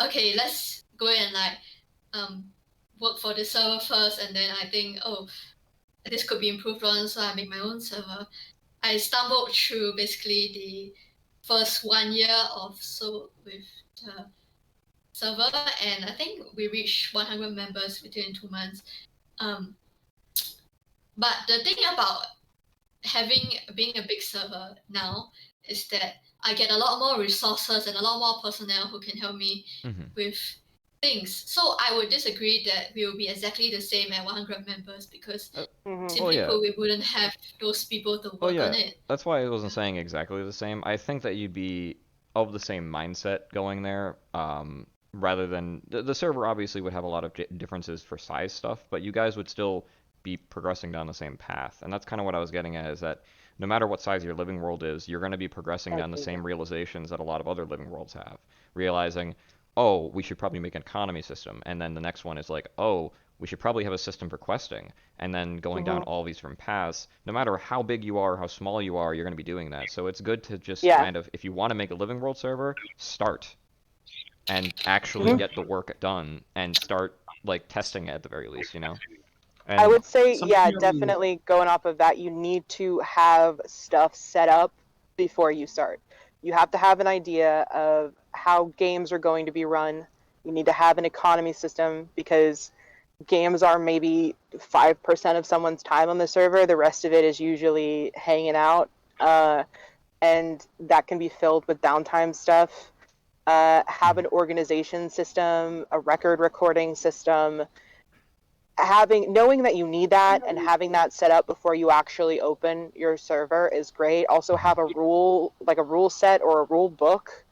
okay, let's go and like work for the server first, and then I think, oh, this could be improved on, so I make my own server. I stumbled through basically the first 1 year or so with the server, and I think we reached 100 members within 2 months. But the thing about being a big server now is that I get a lot more resources and a lot more personnel who can help me with things. So I would disagree that we will be exactly the same at 100 members, because simply put, we wouldn't have those people to work on it. That's why I wasn't saying exactly the same. I think that you'd be of the same mindset going there, rather than the server obviously would have a lot of differences for size stuff, but you guys would still be progressing down the same path. And that's kind of what I was getting at, is that no matter what size your living world is, you're going to be progressing down the same realizations that a lot of other living worlds have. Realizing, oh, we should probably make an economy system. And then the next one is like, oh, we should probably have a system for questing, and then going down Mhm. all these different paths. No matter how big you are, how small you are, you're going to be doing that. So it's good to just Yeah. kind of, if you want to make a living world server, start and actually Mhm. get the work done and start like testing it at the very least, you know. I And would say, yeah, Something definitely going off of that, you need to have stuff set up before you start. You have to have an idea of how games are going to be run. You need to have an economy system because games are maybe 5% of someone's time on the server. The rest of it is usually hanging out. And that can be filled with downtime stuff. Have an organization system, a record recording system, knowing that you need that and having that set up before you actually open your server is great. Also have a rule set or a rule book,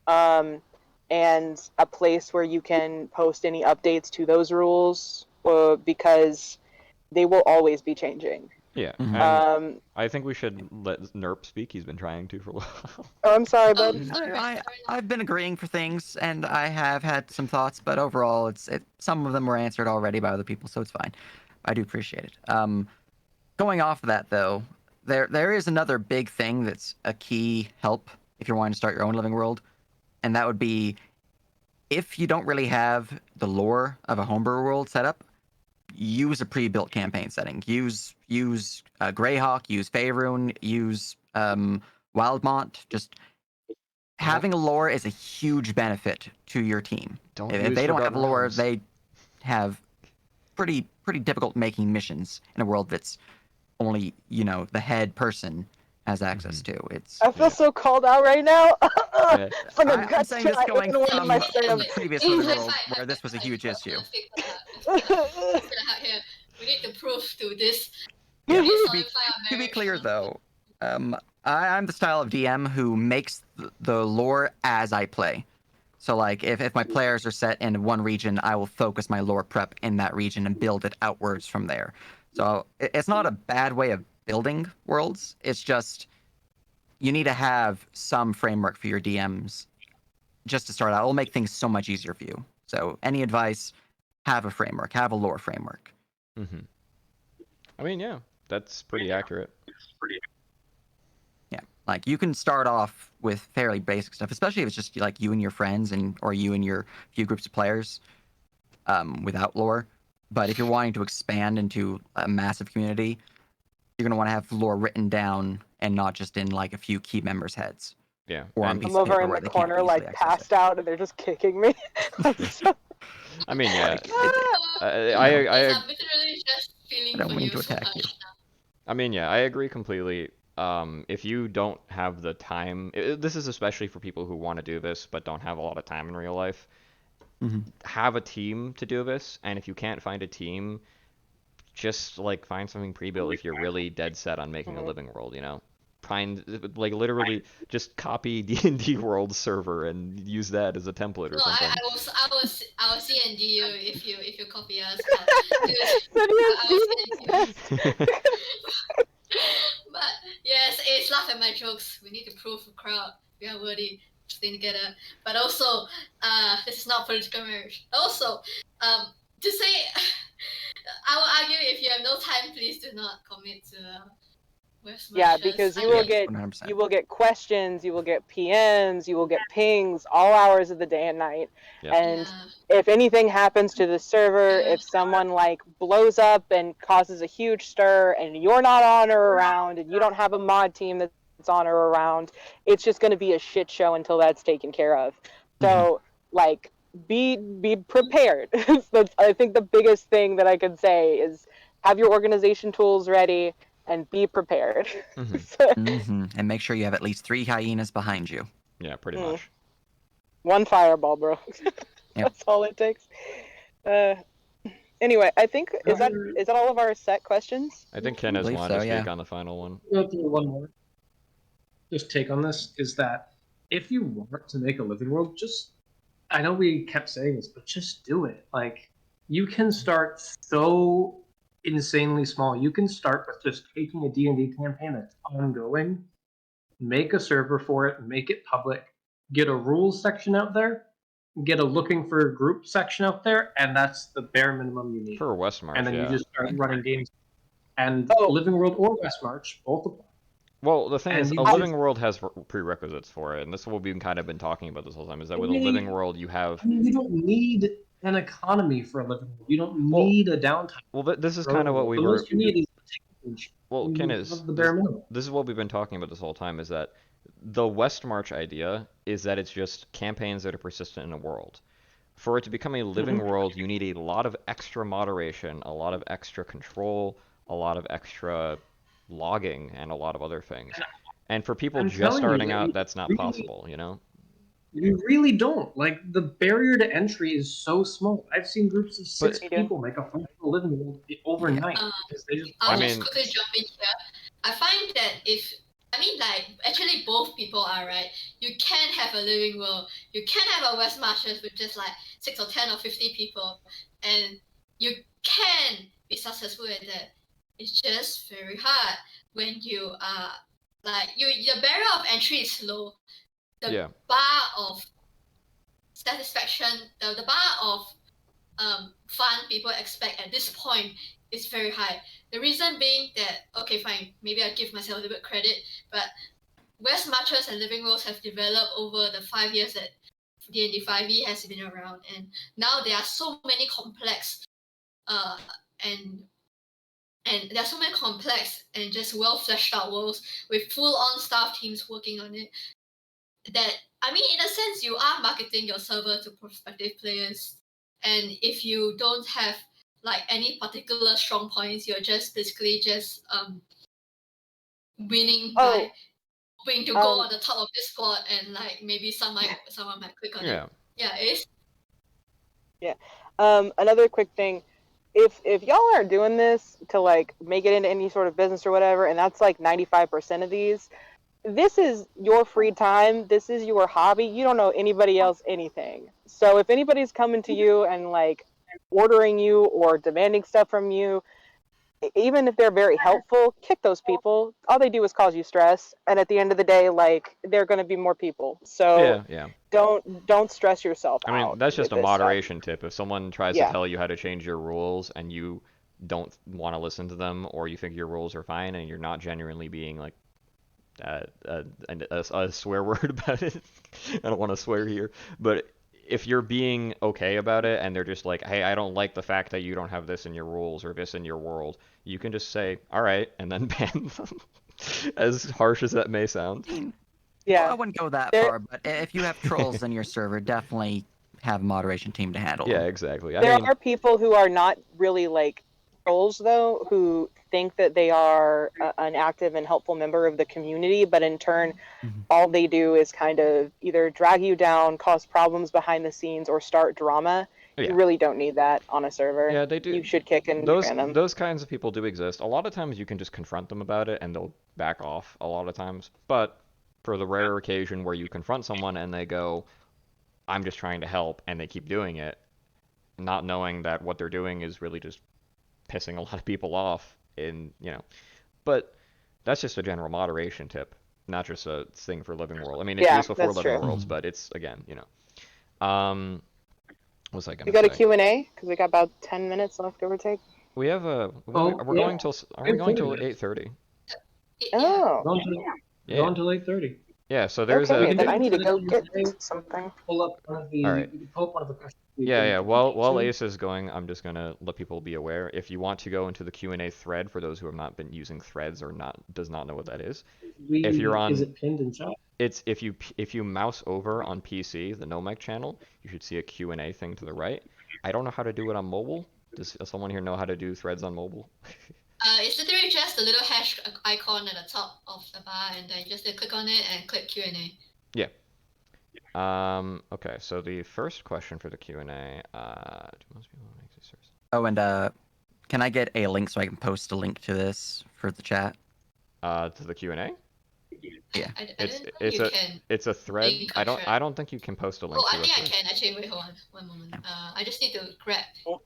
um, and a place where you can post any updates to those rules, because they will always be changing. yeah, Mhm. and um, I think we should let Nerp speak. He's been trying to for a while. oh, I'm sorry, Oh, bud. sorry, sorry. I've been agreeing for things, and I have had some thoughts, but overall, some of them were answered already by other people, so it's fine. I do appreciate it. Going off of that though, there is another big thing that's a key help if you're wanting to start your own living world, and that would be if you don't really have the lore of a homebrew world set up, use a pre-built campaign setting. Use Greyhawk, use Faerun, use Wildmont. Just having a lore is a huge benefit to your team. Don't If use they don't have Forgotten lore, Realms. they have pretty difficult making missions in a world that's only the head person has access to. It's I feel Yeah. so called out right now. Yeah. It's like a I'm gut saying this shot going in one of my from sternum. previous Wait, living high world five, where this was a huge issue. Let's figure that out. Let's figure that out here. We need to prove to this. Yeah. We To be solidify our to be marriage. clear though, I'm the style of DM who makes the lore as I play. So like if my players are set in one region, I will focus my lore prep in that region and build it outwards from there. So it's not a bad way of building worlds. It's just you need to have some framework for your DMs just to start out. It'll make things so much easier for you. So any advice, have a framework, have a lore framework. Mm-hmm. I mean, yeah, that's pretty accurate. Yeah, like you can start off with fairly basic stuff, especially if it's just like you and your friends or you and your few groups of players, without lore. But if you're wanting to expand into a massive community, you're gonna want to have lore written down and not just in like a few key members' heads Yeah, or on and pieces I'm of over paper in where the they can't corner, easily like access it. passed out, and they're just kicking me. I'm so- I mean, yeah, Like I'm literally just I feeling don't for mean you to so attack much you. now. I mean, yeah, I agree completely. If you don't have the time, this is especially for people who want to do this but don't have a lot of time in real life. Mm-hmm. Have a team to do this, and if you can't find a team, just like find something pre-built if you're really dead set on making a Mhm. living world, you know. Find like literally just copy D&D World server and use that as a template or No, something. I will CND you if you copy us, but dude, Said he has I will CND you. demon But yes, it's laugh at my jokes. We need to prove to crowd we are worthy to stay together. But also, this is not political marriage. Also, to say, I will argue if you have no time, please do not commit to West Yeah, matches. because I you will mean, get 100%. questions, you will get PMs, you will get pings all hours of the day and night. Yep. And yeah. if anything happens to the server, if someone like blows up and causes a huge stir and you're not on or around and you don't have a mod team that's on or around, it's just going to be a shit show until that's taken care of. So like be prepared. That's, I think, the biggest thing that I could say is have your organization tools ready and be prepared. Mhm. And make sure you have at least 3 hyenas behind you. Yeah, pretty Mm. much. One fireball, bro. Yep. That's all it takes. Anyway, I think is that all of our set questions? I think Ken has believe wanted so, to speak yeah. on the final one. I'll do one more. Just take on this is that if you want to make a living world, just I know we kept saying this, but just do it. Like you can start so insanely small. You can start with just taking a D&D campaign that's ongoing, make a server for it, make it public, get a rules section out there, get a looking for group section out there, and that's the bare minimum you need. For West March, And then yeah. you just start running games. And Oh. Living World or West March, both apply. Well, the thing And is, you a just- living world has prerequisites for it, and this is what we've kind of been talking about this whole time, is that with a Really? living world you have... I mean, you don't need an economy for a living world. You don't need a downtime. Well, this is for a kind of living what world. we The were... most you need is a change. Well, Ken, is the bare minimum. this is what we've been talking about this whole time, is that the West March idea is that it's just campaigns that are persistent in a world. For it to become a living world, you need a lot of extra moderation, a lot of extra control, a lot of extra logging, and a lot of other things. And for people I'm just telling you starting that out, you that's not really- possible, you know? You really don't. Like, the barrier to entry is so small. I've seen groups of six But- people make a functional living world overnight. Because they just I'll I just mean- quickly jump in here. I find that actually both people are right. You can have a living world. You can have a West Marches with just like 6 or 10 or 50 people, and you can be successful at that. It's just very hard when you are like the barrier of entry is low. The Yeah. bar of satisfaction, the bar of fun people expect at this point is very high. The reason being that, okay, fine, maybe I give myself a little bit credit, but West Marches and Living Worlds have developed over the 5 years that D&D 5e has been around, and now there are so many complex and there are so many complex and just well fleshed out worlds with full on staff teams working on it, that I mean, in a sense, you are marketing your server to prospective players, and if you don't have like any particular strong points, you're just basically just winning by hoping to go on the top of this spot, and like maybe someone might click on Yeah. it. Yeah, it's Another quick thing, if y'all aren't doing this to like make it into any sort of business or whatever, and that's like 95% of these, this is your free time. This is your hobby. You don't know anybody else anything. So if anybody's coming to you and like ordering you or demanding stuff from you, even if they're very helpful, kick those people. All they do is cause you stress, and at the end of the day, like, they're going to be more people. So Yeah. don't stress yourself I mean, out. that's just a with this stuff. moderation tip. If someone tries to Yeah. tell you how to change your rules and you don't want to listen to them, or you think your rules are fine and you're not genuinely being like a swear word about it, I don't want to swear here, but if you're being okay about it and they're just like, hey, I don't like the fact that you don't have this in your rules or this in your world, you can just say, all right, and then ban them. As harsh as that may sound. Well, I Yeah. wouldn't go that There- far, but if you have trolls in your server, definitely have a moderation team to handle Yeah, them. exactly. I There mean, are people who are not really like trolls, though, who think that they are an active and helpful member of the community, but in turn, Mhm. all they do is kind of either drag you down, cause problems behind the scenes, or start drama. Yeah. You really don't need that on a server. Yeah, they do. You should kick and ban them. Those kinds of people do exist. A lot of times you can just confront them about it and they'll back off a lot of times. But for the rare occasion where you confront someone and they go, I'm just trying to help, and they keep doing it, not knowing that what they're doing is really just pissing a lot of people off But that's just a general moderation tip, not just a thing for Living World. I mean, it's Yeah, useful for that's Living true. Worlds, but it's, again, what was I gonna We got a say? Q&A because we got about 10 minutes left, give or take. We have a. Oh, We're yeah. going till. Are We we have going 40 till minutes. 8:30? Oh, Yeah. Going till 8:30. Yeah. So there's okay, a. then I need to We go can get do- something. Pull up one of the. All right. We can pull up one of the questions. we Yeah, didn't yeah. get While to. Ace is going, I'm just gonna let people be aware. If you want to go into the Q&A thread, for those who have not been using threads or does not know what that is, if you're on- Is it pinned in chat? it's if you mouse over on PC, the No Mic channel, you should see a Q&A thing to the right. I don't know how to do it on mobile. Does someone here know how to do threads on mobile? It's literally just the little hash icon at the top of the bar, and then just click on it and click Q&A. Okay, so the first question for the Q&A, do most people make these searches? Oh, and can I get a link so I can post a link to this for the chat? To the Q&A? Yeah. I It's don't it's think you a can. it's a thread. link a I don't thread. think you can post a link Oh, to I a think I thread. can. Actually, wait, hold on. One moment. I just need to grab. Oh,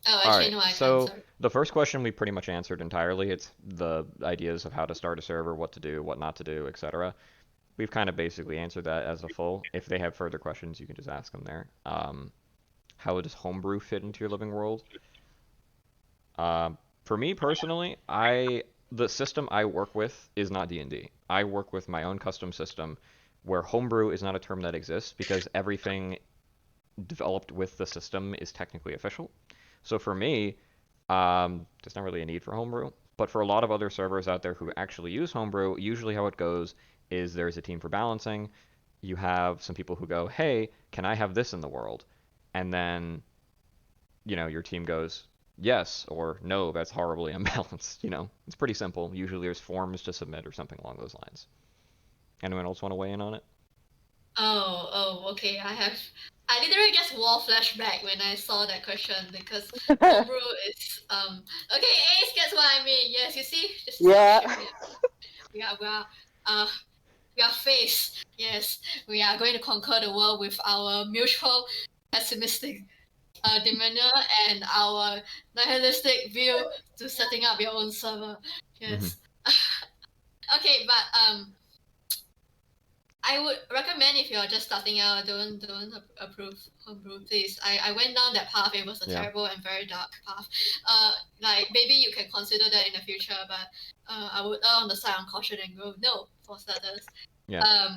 All actually, right, no, I so can't. Sorry. the first question we pretty much answered entirely. It's the ideas of how to start a server, what to do, what not to do, etc. we've kind of basically answered that as a full. If they have further questions, you can just ask them there. How does Homebrew fit into your living world? For me personally, the system I work with is not D&D. I work with my own custom system where homebrew is not a term that exists because everything developed with the system is technically official. So for me, there's not really a need for homebrew. But for a lot of other servers out there who actually use homebrew, usually how it goes is there's a team for balancing. You have some people who go, hey, can I have this in the world? And then, your team goes, yes, or no, that's horribly unbalanced. It's pretty simple. Usually there's forms to submit or something along those lines. Anyone else want to weigh in on it? Okay. I literally just wore flashback when I saw that question because homebrew is okay. Ace gets what I mean. Yes, you see, just Yeah. we are face. Yes, we are going to conquer the world with our mutual pessimistic demeanor and our nihilistic view to setting up your own server. Yes. Okay, but I would recommend if you're just starting out, don't approve homebrew, please. I went down that path. It was a Yeah. terrible and very dark path. Like maybe you can consider that in the future, but I would err on the side of caution and go no for starters. Yeah.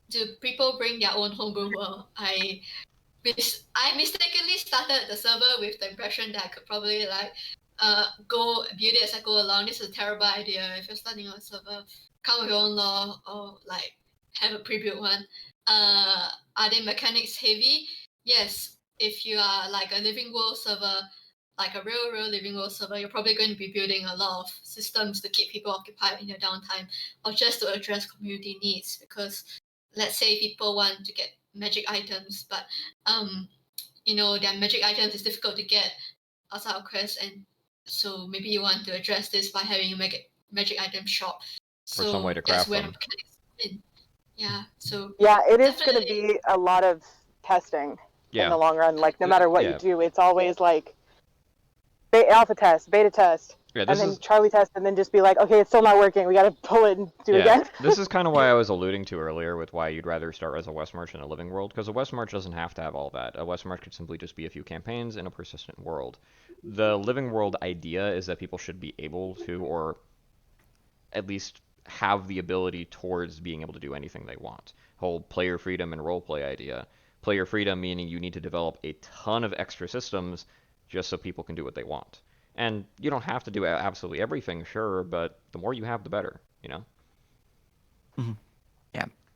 Do people bring their own homebrew world? I mistakenly started the server with the impression that I could probably go build it as I go along. This is a terrible idea. If you're starting on a server, come with your own law or have a pre-built one. Are they mechanics heavy? Yes. If you are like a living world server, like a real living world server, you're probably going to be building a lot of systems to keep people occupied in their downtime or just to address community needs. Because let's say people want to get magic items, but their magic items is difficult to get outside of Quest, and so maybe you want to address this by having a magic item shop. Or some way So to that's craft where the them. mechanics come in. Yeah. So Yeah, it is going to definitely. be a lot of testing in Yeah. the long run. Like, no matter what you Yeah. do, it's always like alpha test, beta test, Yeah, and this then is Charlie test, and then just be like, okay, it's still not working. We got to pull it and do it Yeah, again. this is kind of why I was alluding to earlier with why you'd rather start as a West March in a living world, because a West March doesn't have to have all that. A West March could simply just be a few campaigns in a persistent world. The living world idea is that people should be able to, or at least have the ability towards being able to do anything they want. Whole player freedom and roleplay idea. Player freedom meaning you need to develop a ton of extra systems just so people can do what they want. And you don't have to do absolutely everything, sure, but the more you have, the better, Yeah.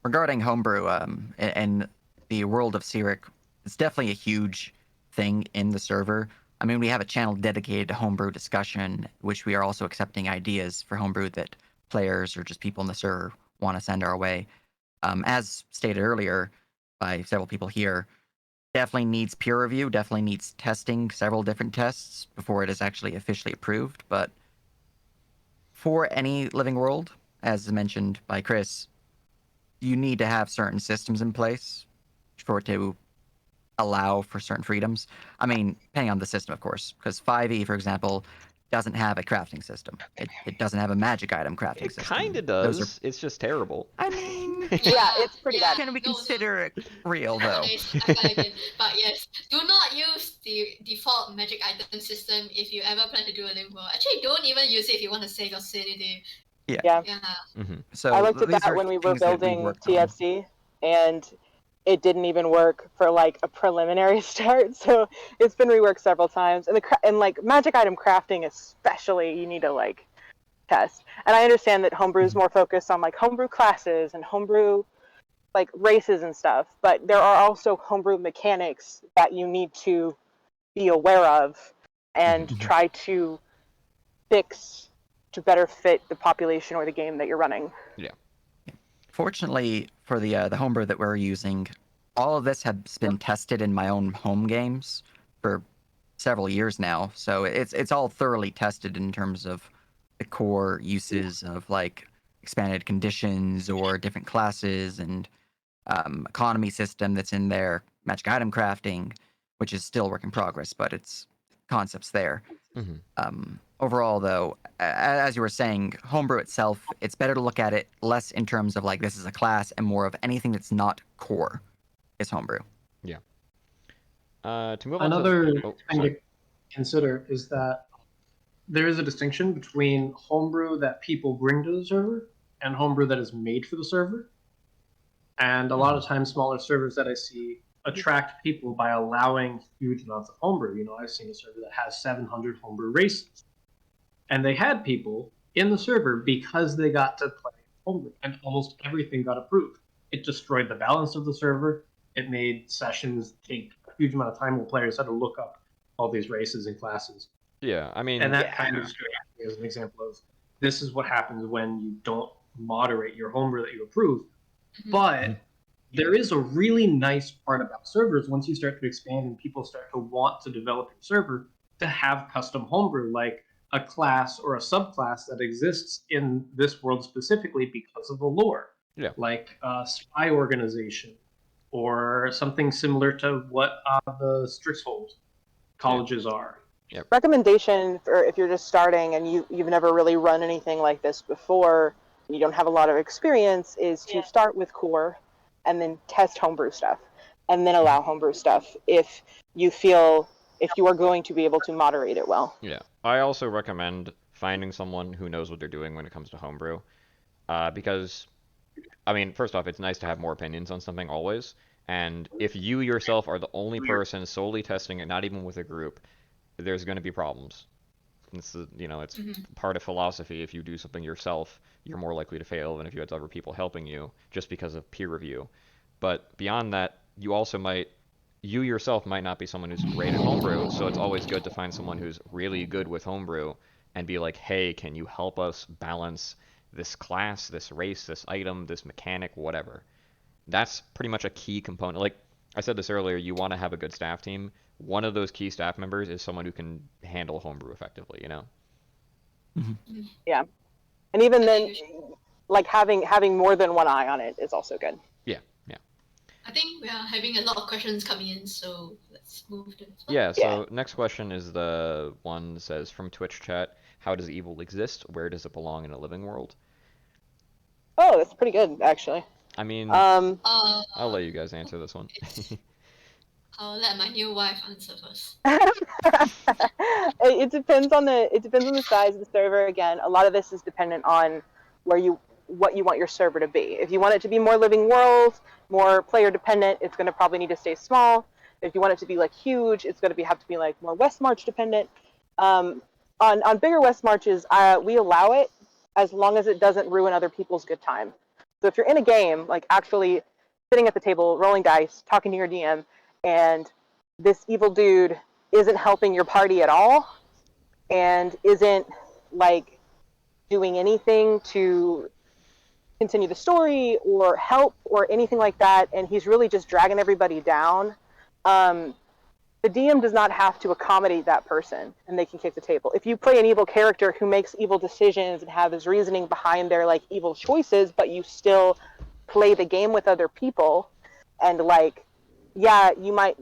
Regarding homebrew, and the world of Cyric, it's definitely a huge thing in the server. I mean, we have a channel dedicated to homebrew discussion, which we are also accepting ideas for homebrew that players or just people in the server want to send our way. As stated earlier by several people here, definitely needs peer review, definitely needs testing, several different tests before it is actually officially approved. But for any living world, as mentioned by Chris, you need to have certain systems in place for it to allow for certain freedoms. I mean, depending on the system, of course, because 5e, for example, doesn't have a crafting system. It doesn't have a magic item crafting It system. kind of Those are, does. It's just terrible. I mean, Yeah, it's pretty bad. can we No, consider it real though? nowadays, I can't again. But yes, do not use the default magic item system if you ever plan to do a living world. Actually, don't even use it if you want to save your sanity. Yeah. Yeah. Mm-hmm. So I looked at these that are when we were things that we've building worked on. TFC, and it didn't even work for like a preliminary start. So it's been reworked several times, and like magic item crafting especially, you need to like test. And I understand that homebrew is more focused on like homebrew classes and homebrew like races and stuff, but there are also homebrew mechanics that you need to be aware of and Mm-hmm. try to fix to better fit the population or the game that you're running. Yeah. Fortunately for the homebrew that we're using, all of this has been tested in my own home games for several years now. So it's all thoroughly tested in terms of the core uses of like expanded conditions or different classes and economy system that's in there, magic item crafting, which is still work in progress, but it's concepts there. Mm-hmm. overall, though, as you were saying, homebrew itself, it's better to look at it less in terms of like this is a class and more of anything that's not core is homebrew. Yeah. To move on Another to thing to consider is that there is a distinction between homebrew that people bring to the server and homebrew that is made for the server. And a lot of times, smaller servers that I see attract people by allowing huge amounts of homebrew. You know, I've seen a server that has 700 homebrew races, and they had people in the server because they got to play homebrew, and almost everything got approved. It destroyed the balance of the server. It made sessions take a huge amount of time where players had to look up all these races and classes. Yeah, I mean, And that kind of strikes me as an example of this is what happens when you don't moderate your homebrew that you approve. But there is a really nice part about servers once you start to expand and people start to want to develop your server to have custom homebrew, like a class or a subclass that exists in this world specifically because of the lore. Yeah. Like a spy organization or something similar to what the Strixhold colleges are. Recommendation for if you're just starting and you've never really run anything like this before, you don't have a lot of experience, is to start with core and then test homebrew stuff and then allow homebrew stuff if you are going to be able to moderate it well. Yeah. I also recommend finding someone who knows what they're doing when it comes to homebrew. Because, I mean, first off, it's nice to have more opinions on something always. And if you yourself are the only person solely testing it, not even with a group, there's going to be problems. It's part of philosophy. If you do something yourself, you're more likely to fail than if you had other people helping you, just because of peer review. But beyond that, you yourself might not be someone who's great at homebrew, so it's always good to find someone who's really good with homebrew and be like, hey, can you help us balance this class, this race, this item, this mechanic, whatever. That's pretty much a key component. Like I said this earlier, you want to have a good staff team. One of those key staff members is someone who can handle homebrew effectively, you know? Yeah. And even then, like having more than one eye on it is also good. Yeah. I think we are having a lot of questions coming in, so let's move to the next one. Yeah, so next question is the one that says from Twitch chat, how does evil exist? Where does it belong in a living world? Oh, that's pretty good, actually. I mean, I'll let you guys answer this one. I'll let my new wife answer first. It depends on the size of the server. Again, a lot of this is dependent on what you want your server to be. If you want it to be more living world, more player dependent, it's going to probably need to stay small. If you want it to be like huge, it's going to have to be like more West March dependent. On bigger West Marches, we allow it as long as it doesn't ruin other people's good time. So if you're in a game, like actually sitting at the table, rolling dice, talking to your DM, and this evil dude isn't helping your party at all and isn't like doing anything to continue the story or help or anything like that, and he's really just dragging everybody down, the DM does not have to accommodate that person and they can kick the table. If you play an evil character who makes evil decisions and have his reasoning behind their like evil choices, but you still play the game with other people and like, yeah, you might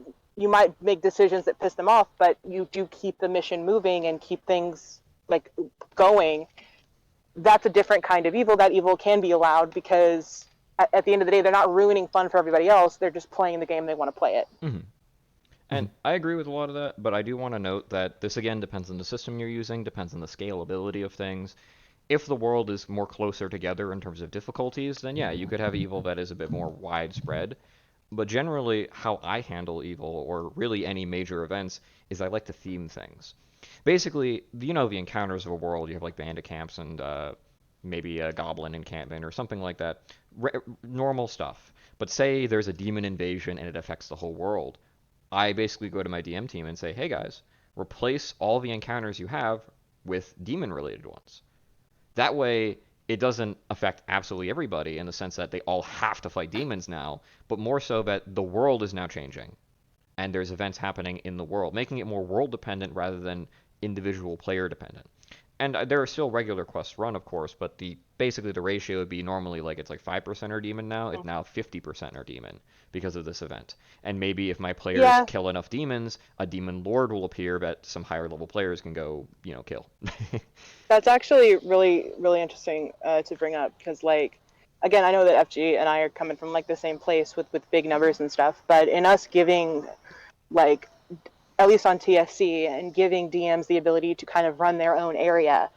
make decisions that piss them off, but you do keep the mission moving and keep things like going. That's a different kind of evil. That evil can be allowed because at the end of the day, they're not ruining fun for everybody else. They're just playing the game they want to play it. Mm-hmm. And I agree with a lot of that, but I do want to note that this again depends on the system you're using, depends on the scalability of things. If the world is more closer together in terms of difficulties, then yeah, you could have evil that is a bit more widespread. But generally, how I handle evil, or really any major events, is I like to theme things. Basically, the encounters of a world, you have like bandit camps and maybe a goblin encampment or something like that. Normal stuff. But say there's a demon invasion and it affects the whole world. I basically go to my DM team and say, hey guys, replace all the encounters you have with demon-related ones. That way, it doesn't affect absolutely everybody in the sense that they all have to fight demons now, but more so that the world is now changing, and there's events happening in the world, making it more world-dependent rather than individual player-dependent. And there are still regular quests run, of course, but basically the ratio would be normally like it's like 5% are demon now. It's now 50% are demon because of this event. And maybe if my players Yeah. kill enough demons, a demon lord will appear that some higher level players can go, kill. That's actually really, really interesting to bring up because, like, again, I know that FG and I are coming from like the same place with big numbers and stuff, but in us giving, like, at least on TFC and giving DMs the ability to kind of run their own area,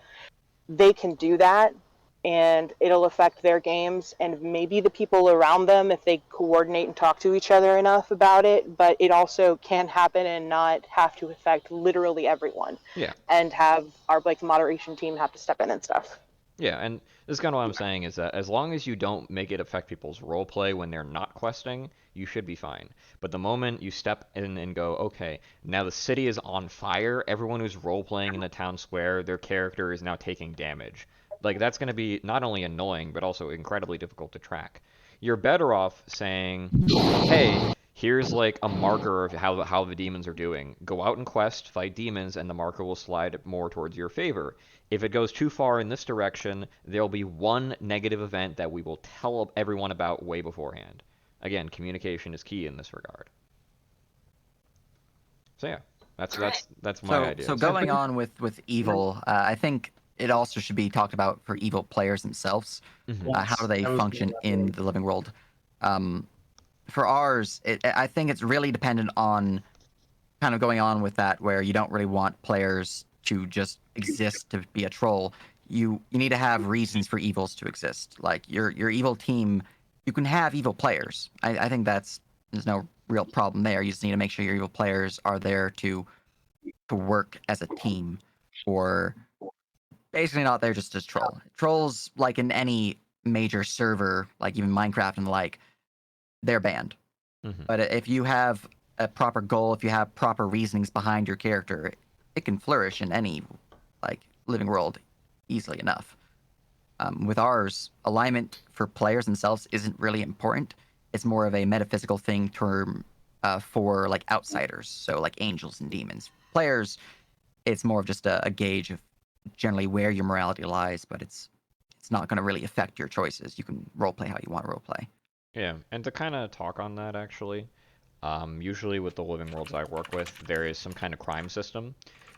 they can do that and it'll affect their games and maybe the people around them if they coordinate and talk to each other enough about it, but it also can happen and not have to affect literally everyone. Yeah. And have our like moderation team have to step in and stuff. Yeah, and this is kind of what I'm saying is that as long as you don't make it affect people's roleplay when they're not questing, you should be fine. But the moment you step in and go, okay, now the city is on fire, everyone who's roleplaying in the town square, their character is now taking damage. Like, that's going to be not only annoying, but also incredibly difficult to track. You're better off saying, hey, here's like a marker of how the demons are doing. Go out and quest, fight demons, and the marker will slide more towards your favor. If it goes too far in this direction, there'll be one negative event that we will tell everyone about way beforehand. Again, communication is key in this regard. So yeah, that's my idea. So going on with evil, I think it also should be talked about for evil players themselves. How do they function in the living world? For ours, I think it's really dependent on kind of going on with that, where you don't really want players to just exist to be a troll. You need to have reasons for evils to exist. Like your evil team, you can have evil players. I think there's no real problem there. You just need to make sure your evil players are there to work as a team, or basically not there just as troll. Trolls, like in any major server, like even Minecraft and the like, they're banned. But if you have a proper goal, if you have proper reasonings behind your character, it can flourish in any like living world easily enough. With ours, alignment for players themselves isn't really important. It's more of a metaphysical thing term for like outsiders, so like angels and demons. Players, it's more of just a gauge of generally where your morality lies, but it's not going to really affect your choices. You can roleplay how you want to roleplay. Yeah, and to kind of talk on that actually, usually with the living worlds I work with, there is some kind of crime system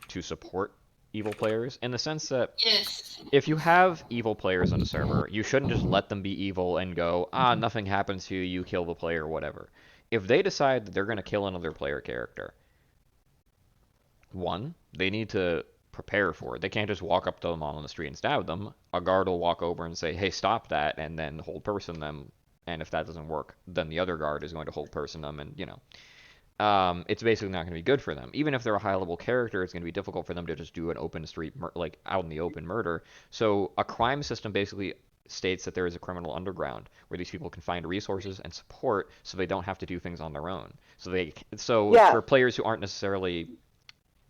to support evil players in the sense that Yes. if you have evil players on a server, you shouldn't just let them be evil and go, nothing happens to you, you kill the player, whatever. If they decide that they're going to kill another player character, one, they need to prepare for it. They can't just walk up to them on the street and stab them. A guard will walk over and say, hey, stop that, and then hold person them. And if that doesn't work, then the other guard is going to hold person them, and it's basically not going to be good for them. Even if they're a high level character, it's going to be difficult for them to just do an open street, like out in the open murder. So a crime system basically states that there is a criminal underground where these people can find resources and support, so they don't have to do things on their own. So Yeah. for players who aren't necessarily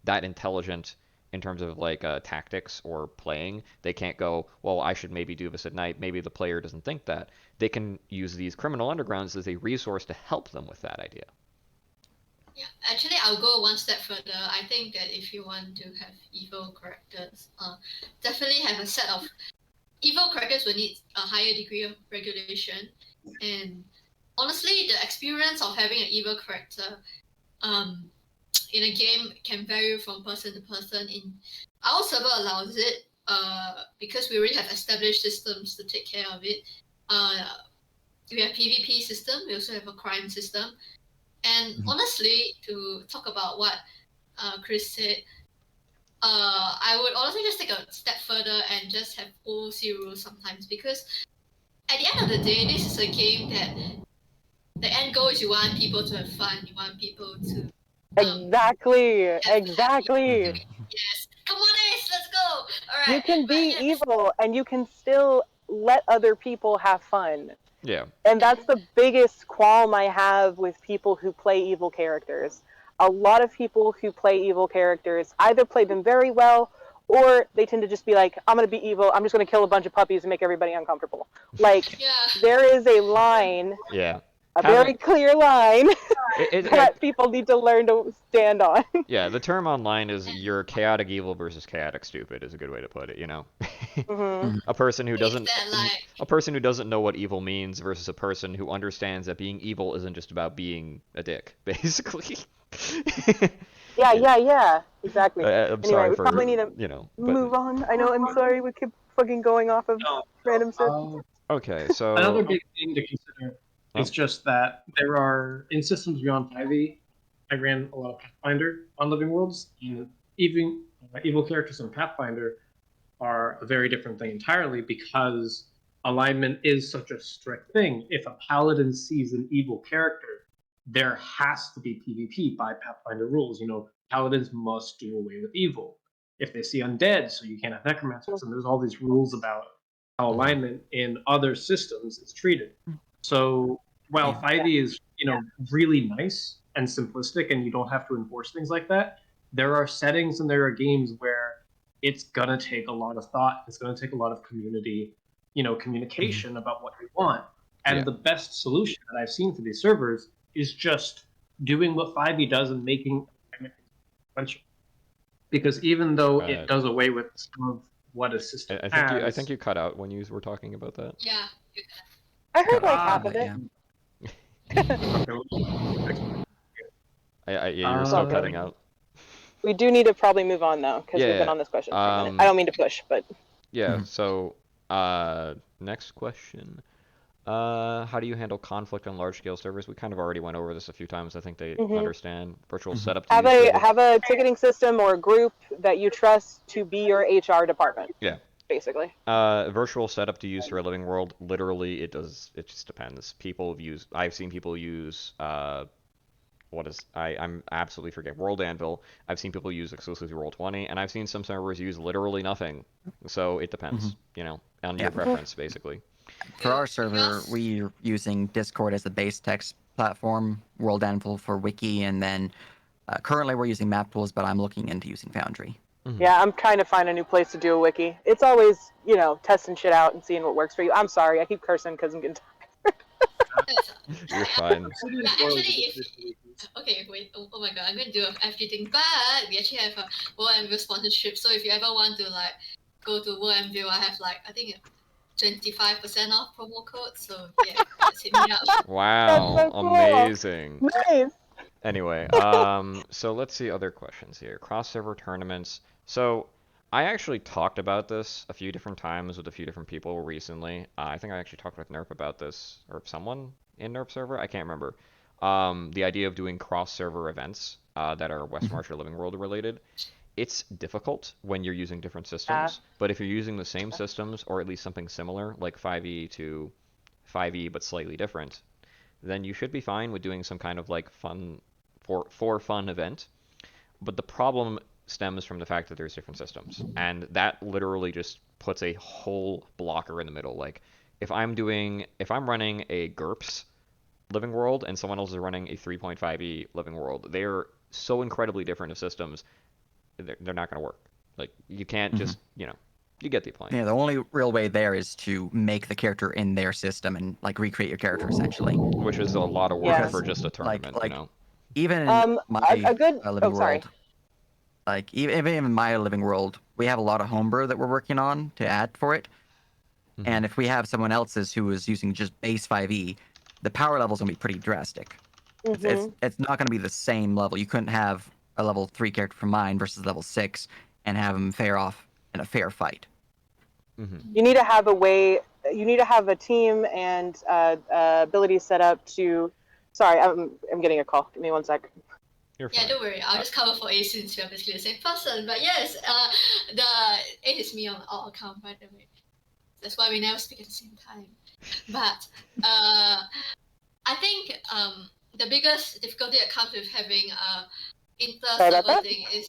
that intelligent in terms of like tactics or playing, they can't go, well, I should maybe do this at night. Maybe the player doesn't think that. They can use these criminal undergrounds as a resource to help them with that idea. Yeah, actually, I'll go one step further. I think that if you want to have evil characters, definitely have a set of evil characters will need a higher degree of regulation. And honestly, the experience of having an evil character in a game can vary from person to person. In our server allows it because we already have established systems to take care of it. We have PvP system. We also have a crime system. And honestly, to talk about what Chris said, I would honestly just take a step further and just have OC rules sometimes, because at the end of the day, this is a game that the end goal is you want people to have fun. You want people to Exactly. have Exactly. happy. Yes. Come on, Ace, let's go. All right. You can But be yeah, evil and you can still let other people have fun. Yeah. And that's the biggest qualm I have with people who play evil characters. A lot of people who play evil characters either play them very well, or they tend to just be like, I'm going to be evil, I'm just going to kill a bunch of puppies and make everybody uncomfortable. Like, yeah. there is a line Yeah. a very clear line it, that people need to learn to stand on. yeah, the term online is you're chaotic evil versus chaotic stupid is a good way to put it, you know. Hmm. A person who Is doesn't that like a person who doesn't know what evil means versus a person who understands that being evil isn't just about being a dick, basically. Yeah, exactly. I'm Anyway, sorry we for, probably need to but move on. I know, I'm sorry, we keep fucking going off of No, random shit. okay, another so big thing to consider Oh. is just that there are in systems beyond 5e. I ran a lot of Pathfinder on Living Worlds, and even evil characters in Pathfinder are a very different thing entirely because alignment is such a strict thing. If a paladin sees an evil character, there has to be PvP by Pathfinder rules. Paladins must do away with evil. If they see undead, so you can't have necromancers, and there's all these rules about how alignment in other systems is treated. So while 5e is, really nice and simplistic and you don't have to enforce things like that, there are settings and there are games where it's gonna take a lot of thought. It's gonna take a lot of communication about what you want. And Yeah. the best solution that I've seen for these servers is just doing what 5e does and making it sequential. Because even though it does away with some of what a system I think you cut out when you were talking about that. yeah? I heard like Ah, half of it. Yeah, you were still cutting out. We do need to probably move on though, because we've been Yeah, on this question for a minute. I don't mean to push, but Yeah, so next question. How do you handle conflict on large-scale servers? We kind of already went over this a few times. I think they understand virtual setup to have use have a ticketing system or a group that you trust to be your HR department. Yeah. Basically. Virtual setup to use for a living world. Literally, it just depends. I've seen people use I'm absolutely forget World Anvil. I've seen people use exclusively Roll20, and I've seen some servers use literally nothing. So it depends, on your preference, basically. For our server, we're using Discord as the base text platform, World Anvil for wiki, and then currently we're using map tools, but I'm looking into using Foundry. Yeah, I'm trying to find a new place to do a wiki. It's always, testing shit out and seeing what works for you. I'm sorry, I keep cursing because I'm getting You're fine. Okay, wait. Oh my god, I'm gonna do a FG thing, but we actually have a World Anvil sponsorship. So if you ever want to go to World Anvil, I have I think 25% off promo code. So yeah, just hit me up. Wow, so cool. amazing. Nice. Anyway, so let's see other questions here. Cross-server tournaments. So I actually talked about this a few different times with a few different people recently. I think I actually talked with Nerp about this, or someone in Nerp server. I can't remember. The idea of doing cross-server events that are West March or Living World related. It's difficult when you're using different systems, but if you're using the same systems or at least something similar, like 5e to 5e but slightly different, then you should be fine with doing some kind of fun for fun event. But the problem stems from the fact that there's different systems, and that literally just puts a whole blocker in the middle. Like if I'm running a GURPS living world and someone else is running a 3.5e living world, they're so incredibly different of systems. They're not going to work. Like you can't just you get the point. Yeah, the only real way there is to make the character in their system and recreate your character essentially. Which is a lot of work for just a tournament, Even in my living sorry. world, even in my living world, we have a lot of homebrew that we're working on to add for it. Mm-hmm. And if we have someone else's who is using just base 5e, the power level's gonna be pretty drastic. Mm-hmm. It's not gonna be the same level. You couldn't have a level 3 character from mine versus level 6 and have them fare off in a fair fight. Mm-hmm. You need to have a way. You need to have a team and ability set up to. Sorry, I'm getting a call. Give me 1 sec. You're fine. Yeah, don't worry. I'll just cover for Ace since we're basically the same person. But yes, the Ace is me on all account, by the way. That's why we never speak at the same time. But I think the biggest difficulty that comes with having inter-server thing is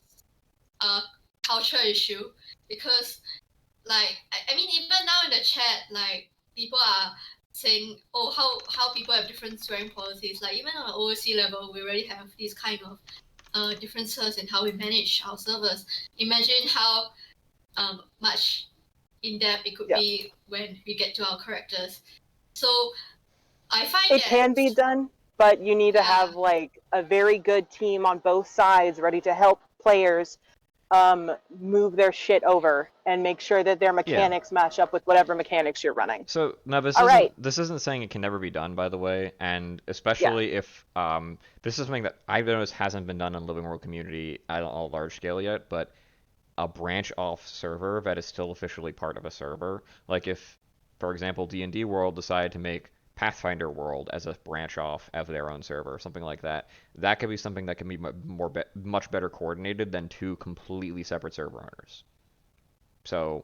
a culture issue, because I mean, even now in the chat, people are saying, oh, how people have different swearing policies. Even on the OOC level, we already have these kind of differences in how we manage our servers. Imagine how much in depth it could be when we get to our characters. So I find It can be done, but you need to have like a very good team on both sides ready to help players move their shit over and make sure that their mechanics match up with whatever mechanics you're running. So now All right. this isn't saying it can never be done, by the way, and Yeah. especially if this is something that I've noticed hasn't been done in Living World community at a large scale yet, but a branch off server that is still officially part of a server. Like if, for example, D&D World decided to make Pathfinder World as a branch off of their own server, or something like that. That could be something that can be much better coordinated than two completely separate server owners. So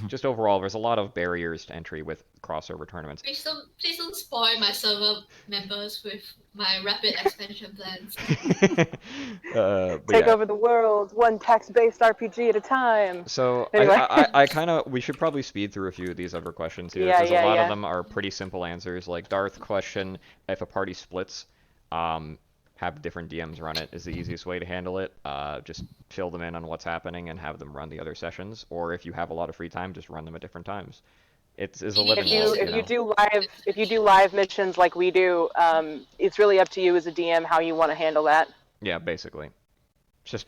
just overall, there's a lot of barriers to entry with crossover tournaments. Please don't spoil my server members with my rapid expansion plans. Take over the world, one text-based RPG at a time. So Anyway. I kind of, we should probably speed through a few of these other questions here, because a lot of them are pretty simple answers. Like Darth question, if a party splits, have different DMs run it is the easiest way to handle it. Just fill them in on what's happening and have them run the other sessions. Or if you have a lot of free time, just run them at different times. It's a living world, if you do live missions like we do, it's really up to you as a DM how you want to handle that. Yeah, basically. It's just,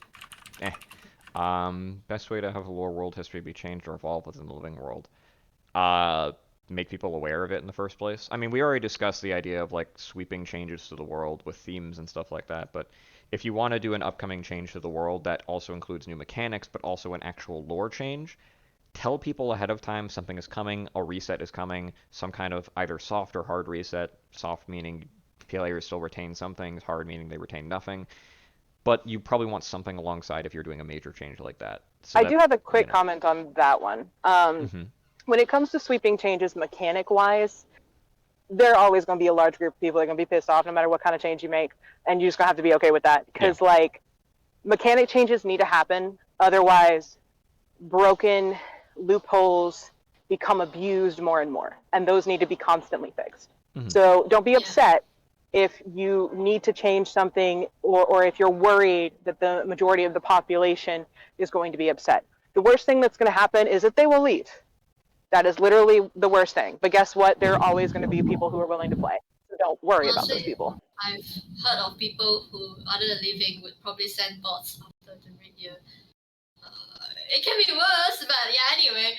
best way to have a lore world history be changed or evolve within the living world. Make people aware of it in the first place. I mean, we already discussed the idea of like sweeping changes to the world with themes and stuff like that, but if you want to do an upcoming change to the world that also includes new mechanics, but also an actual lore change, tell people ahead of time something is coming, a reset is coming, some kind of either soft or hard reset. Soft meaning players still retain some things, hard meaning they retain nothing. But you probably want something alongside if you're doing a major change like that. So I do have a quick comment on that one. When it comes to sweeping changes mechanic-wise, there are always going to be a large group of people that are going to be pissed off no matter what kind of change you make, and you just going to have to be okay with that. Because, like, mechanic changes need to happen, otherwise broken loopholes become abused more and more, and those need to be constantly fixed. So don't be upset if you need to change something, or if you're worried that the majority of the population is going to be upset. The worst thing that's going to happen is that they will leave. That is literally the worst thing. But guess what? There are always going to be people who are willing to play. So don't worry about those people. I've heard of people who, other than leaving, would probably send bots after the radio. It can be worse, but yeah. Anyway,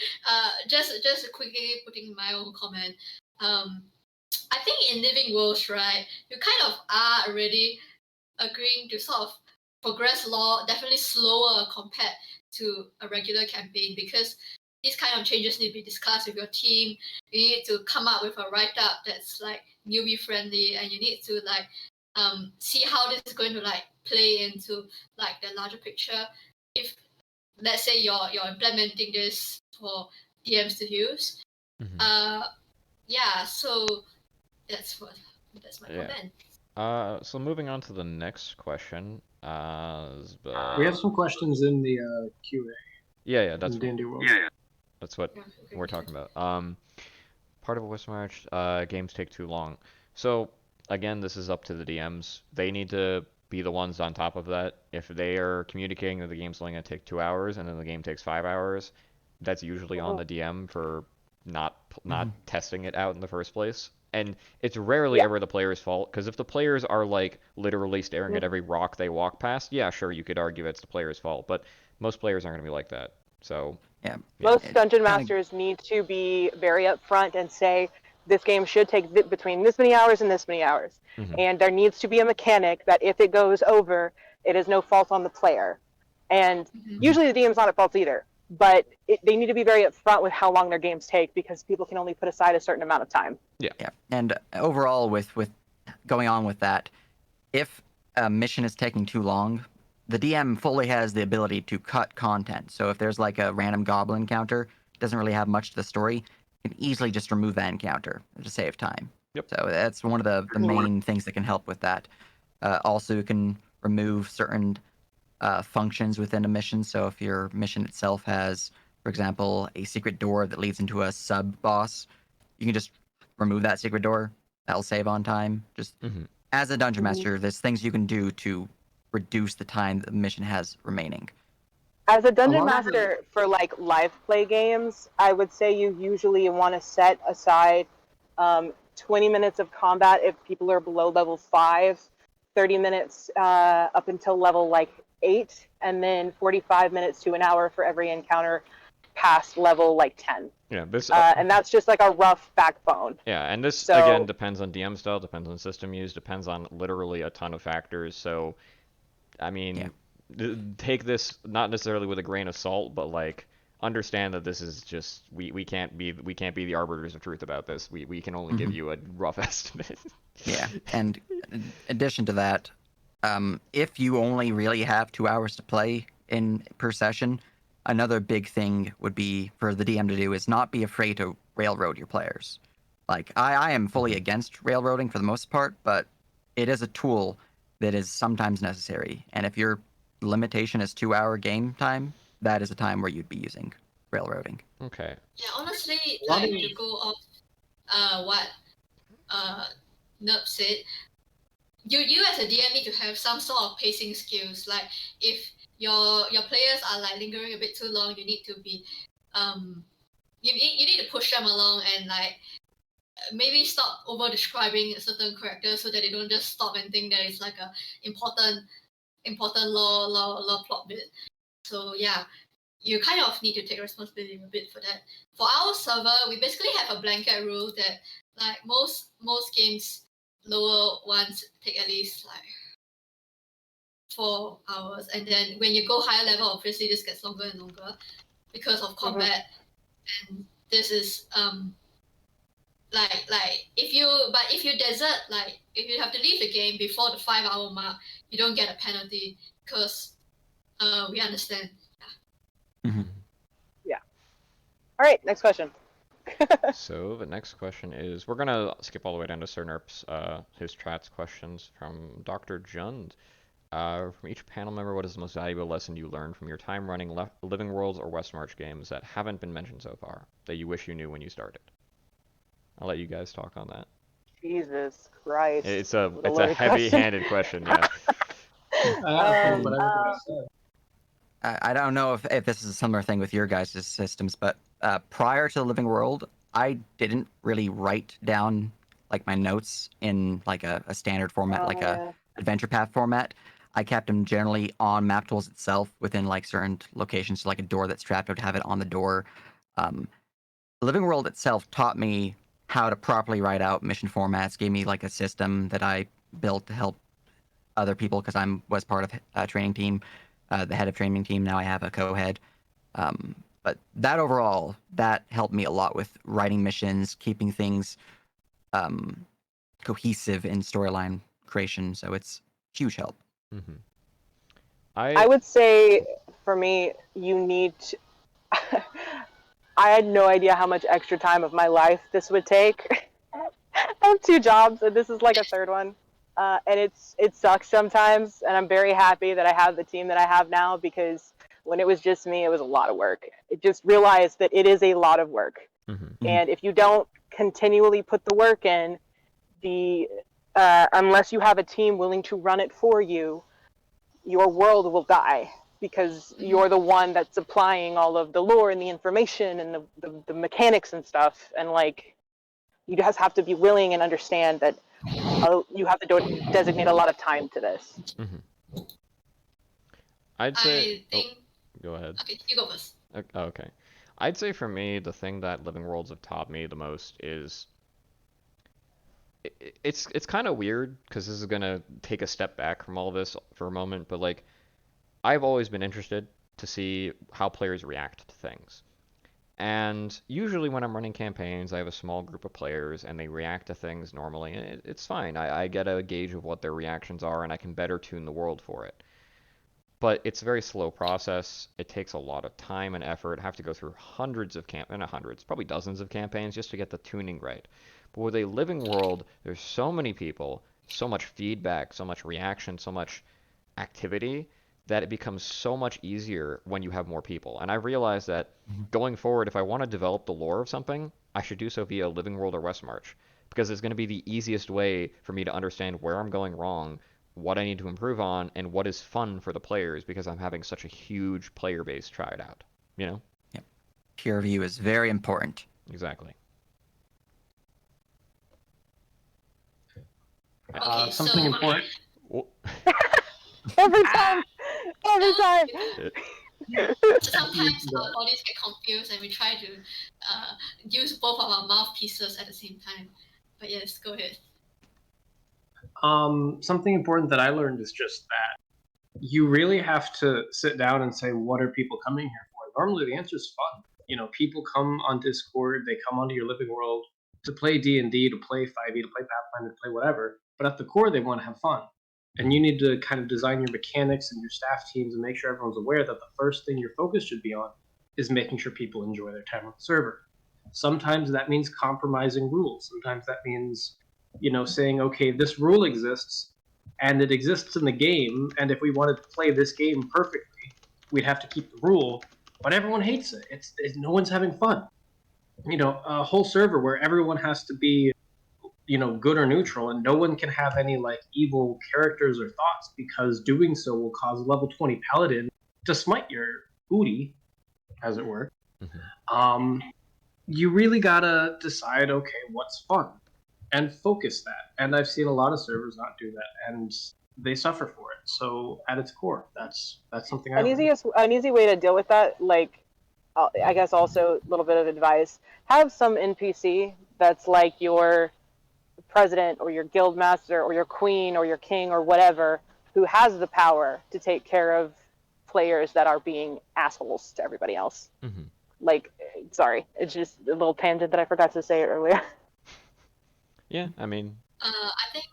just quickly putting my own comment. I think in living worlds, right, you kind of are already agreeing to sort of progress law definitely slower compared to a regular campaign, because these kind of changes need to be discussed with your team. You need to come up with a write-up that's like newbie friendly, and you need to like see how this is going to like play into like the larger picture. If let's say you're implementing this for DMs to use, so that's my comment. So moving on to the next question. We have some questions in the QA. Yeah, that's That's what we're talking about. Part of a West March, games take too long. So again, this is up to the DMs. They need to be the ones on top of that. If they are communicating that the game's only going to take 2 hours and then the game takes 5 hours, that's usually on the DM for not testing it out in the first place. And it's rarely ever the player's fault, because if the players are like literally staring at every rock they walk past, yeah, sure, you could argue it's the player's fault, but most players aren't going to be like that. So most dungeon masters need to be very upfront and say this game should take between this many hours and this many hours, and there needs to be a mechanic that if it goes over, it is no fault on the player. And usually the DM's not at fault either, but they need to be very upfront with how long their games take, because people can only put aside a certain amount of time. Yeah. And overall, with going on with that, if a mission is taking too long, the DM fully has the ability to cut content. So if there's like a random goblin encounter, doesn't really have much to the story, you can easily just remove that encounter to save time. So that's one of the main things that can help with that. Also, you can remove certain functions within a mission. So if your mission itself has, for example, a secret door that leads into a sub-boss, you can just remove that secret door. That'll save on time. Just as a dungeon master, there's things you can do to reduce the time that the mission has remaining. As a dungeon master for like live play games, I would say you usually want to set aside 20 minutes of combat if people are below level 5, 30 minutes up until level like 8, and then 45 minutes to an hour for every encounter past level like 10. Yeah, this and that's just like a rough backbone. yeah, and this So- again depends on DM style, depends on system use, depends on literally a ton of factors. So, I mean, take this not necessarily with a grain of salt, but like understand that this is just we can't be the arbiters of truth about this. We can only give you a rough estimate. Yeah, and in addition to that, if you only really have 2 hours to play per session, another big thing would be for the DM to do is not be afraid to railroad your players. Like I am fully against railroading for the most part, but it is a tool that is sometimes necessary. And if your limitation is 2 hour game time, that is a time where you'd be using railroading. Okay. Yeah, honestly, Lot like of- to go off what Nerp said, you as a DM need to have some sort of pacing skills. Like if your players are like lingering a bit too long, you need to be you need to push them along and like maybe stop over describing certain characters so that they don't just stop and think that it's like a important lore plot bit. So yeah, you kind of need to take responsibility a bit for that. For our server, we basically have a blanket rule that like most games, lower ones take at least like 4 hours, and then when you go higher level, obviously this gets longer and longer because of combat. And this is like if you desert, like if you have to leave the game before the 5 hour mark, you don't get a penalty because we understand. All right, next question. So the next question is, we're gonna skip all the way down to Sir Nerp's his chat's questions from Dr. Jund. From each panel member, what is the most valuable lesson you learned from your time running Living Worlds or Westmarch games that haven't been mentioned so far, that you wish you knew when you started? I'll let you guys talk on that. Jesus Christ. It's a loaded heavy-handed question, yeah. From what everybody said. I don't know if this is a similar thing with your guys' systems, but prior to the Living World, I didn't really write down like my notes in like a standard format, a adventure path format. I kept them generally on map tools itself within like certain locations, so like a door that's strapped, I would have it on the door. Living World itself taught me how to properly write out mission formats, gave me like a system that I built to help other people because I was part of a training team, the head of training team. Now I have a co-head. But that overall, that helped me a lot with writing missions, keeping things cohesive in storyline creation. So it's huge help. Mm-hmm. I would say for me, you need to... I had no idea how much extra time of my life this would take. I have 2 jobs, and this is like a 3rd one. And it sucks sometimes, and I'm very happy that I have the team that I have now, because when it was just me, it was a lot of work. I just realized that it is a lot of work. Mm-hmm. And if you don't continually put the work in, unless you have a team willing to run it for you, your world will die, because you're the one that's applying all of the lore and the information and the mechanics and stuff. And like, you just have to be willing and understand that you have to designate a lot of time to this. Mm-hmm. I'd say. I think. Go ahead. Okay, you go first. Okay. I'd say for me, the thing that Living Worlds have taught me the most is it's kind of weird because this is gonna take a step back from all this for a moment, but like I've always been interested to see how players react to things. And usually when I'm running campaigns, I have a small group of players and they react to things normally, and it's fine. I get a gauge of what their reactions are and I can better tune the world for it. But it's a very slow process. It takes a lot of time and effort. I have to go through hundreds of not hundreds, probably dozens of campaigns just to get the tuning right. But with a living world, there's so many people, so much feedback, so much reaction, so much activity that it becomes so much easier when you have more people. And I realized that going forward, if I want to develop the lore of something, I should do so via Living World or Westmarch, because it's going to be the easiest way for me to understand where I'm going wrong, what I need to improve on, and what is fun for the players, because I'm having such a huge player base try it out. You know? Peer review is very important. Exactly. Okay, Something so important. Well, Every time, every time. sometimes our bodies get confused and we try to use both of our mouthpieces at the same time. But yes, go ahead. Something important that I learned is just that you really have to sit down and say, what are people coming here for? Normally, the answer is fun. You know, people come on Discord, they come onto your living world to play D&D, to play 5e, to play Pathfinder, to play whatever. But at the core, they want to have fun. And you need to kind of design your mechanics and your staff teams and make sure everyone's aware that the first thing your focus should be on is making sure people enjoy their time on the server. Sometimes that means compromising rules. Sometimes that means, you know, saying, okay, this rule exists and it exists in the game, and if we wanted to play this game perfectly, we'd have to keep the rule, but everyone hates it. It's no one's having fun. You know, a whole server where everyone has to be, you know, good or neutral, and no one can have any like evil characters or thoughts, because doing so will cause a level 20 paladin to smite your booty, as it were. You really gotta decide, okay, what's fun, and focus that. And I've seen a lot of servers not do that, and they suffer for it. So at its core, that's something I learned. An easy way to deal with that, like, I guess also a little bit of advice: have some NPC that's like your president or your guild master or your queen or your king or whatever, who has the power to take care of players that are being assholes to everybody else. Mm-hmm. Like, sorry, it's just a little tangent that I forgot to say earlier. Yeah, I mean, I think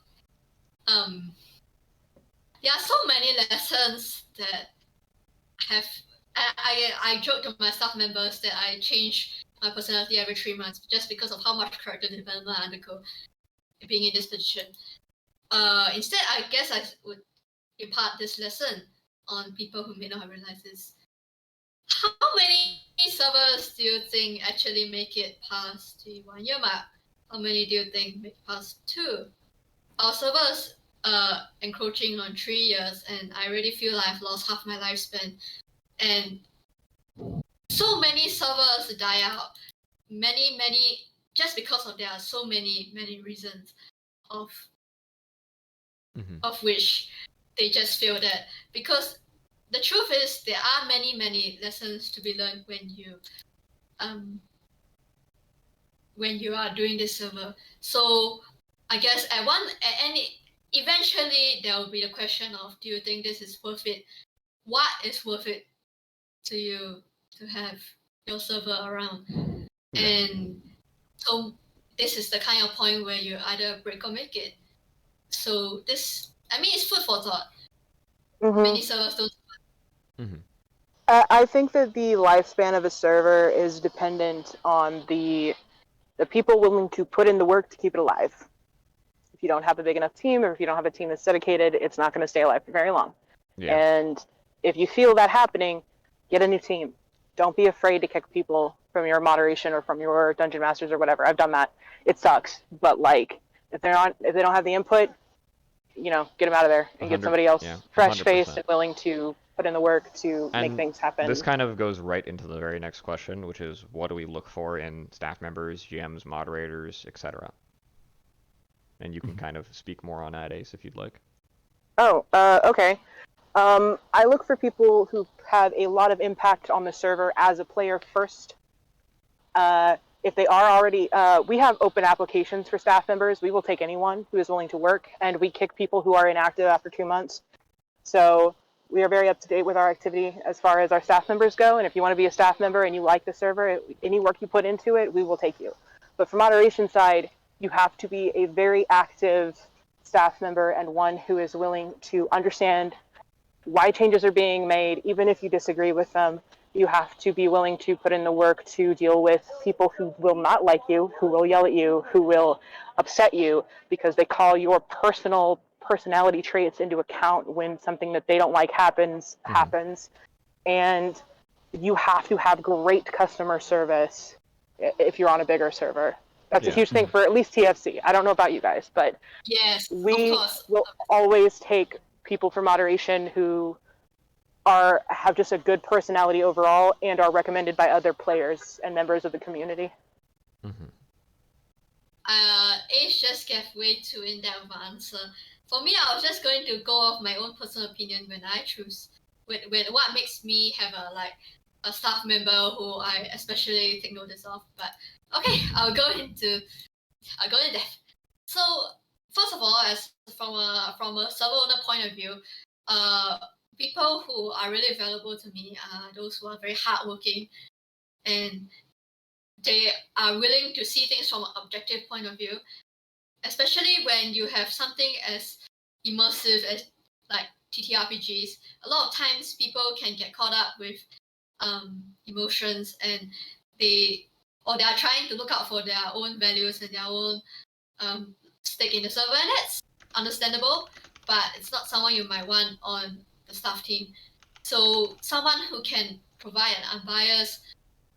there are so many lessons that have. I joke to my staff members that I change my personality every 3 months just because of how much character development I undergo being in this position. Instead, I guess I would impart this lesson on people who may not have realized this. How many servers do you think actually make it past the 1 year mark? How many do you think make it past 2? Our servers encroaching on 3 years, and I really feel like I've lost half my lifespan. And so many servers die out. Many, just because of there are so many reasons of which they just feel that, because the truth is there are many lessons to be learned when you are doing this server. So I guess eventually there will be the question of, do you think this is worth it? What is worth it to you to have your server around? Yeah. And so this is the kind of point where you either break or make it. So this, I mean, it's food for thought. Many servers don't. I think that the lifespan of a server is dependent on the people willing to put in the work to keep it alive. If you don't have a big enough team, or if you don't have a team that's dedicated, it's not going to stay alive for very long. Yeah. And if you feel that happening, get a new team. Don't be afraid to kick people from your moderation or from your dungeon masters or whatever. I've done that. It sucks, but like, if they don't have the input, you know, get them out of there and get somebody else fresh faced and willing to put in the work to make things happen. This kind of goes right into the very next question, which is, what do we look for in staff members, GMs, moderators, etc.? And you can kind of speak more on that, Ace, if you'd like. Oh, okay. I look for people who have a lot of impact on the server as a player first. If they are already, we have open applications for staff members. We will take anyone who is willing to work, and we kick people who are inactive after 2 months. So we are very up to date with our activity as far as our staff members go. And if you want to be a staff member and you like the server, any work you put into it, we will take you. But for moderation side, you have to be a very active staff member and one who is willing to understand why changes are being made, even if you disagree with them. You have to be willing to put in the work to deal with people who will not like you, who will yell at you, who will upset you because they call your personality traits into account when something that they don't like happens. And you have to have great customer service if you're on a bigger server. That's a huge thing for at least TFC. I don't know about you guys, but yes, we will always take people for moderation who have just a good personality overall and are recommended by other players and members of the community. Age just gave way too in-depth of an answer. For me, I was just going to go off my own personal opinion when I choose when what makes me have a staff member who I especially take notice of. But okay, I'll go into depth. So first of all, as from a server owner point of view, uh, people who are really valuable to me are those who are very hardworking and they are willing to see things from an objective point of view, especially when you have something as immersive as like TTRPGs. A lot of times people can get caught up with emotions and they are trying to look out for their own values and their own stake in the server, and that's understandable, but it's not someone you might want on the staff team. So someone who can provide an unbiased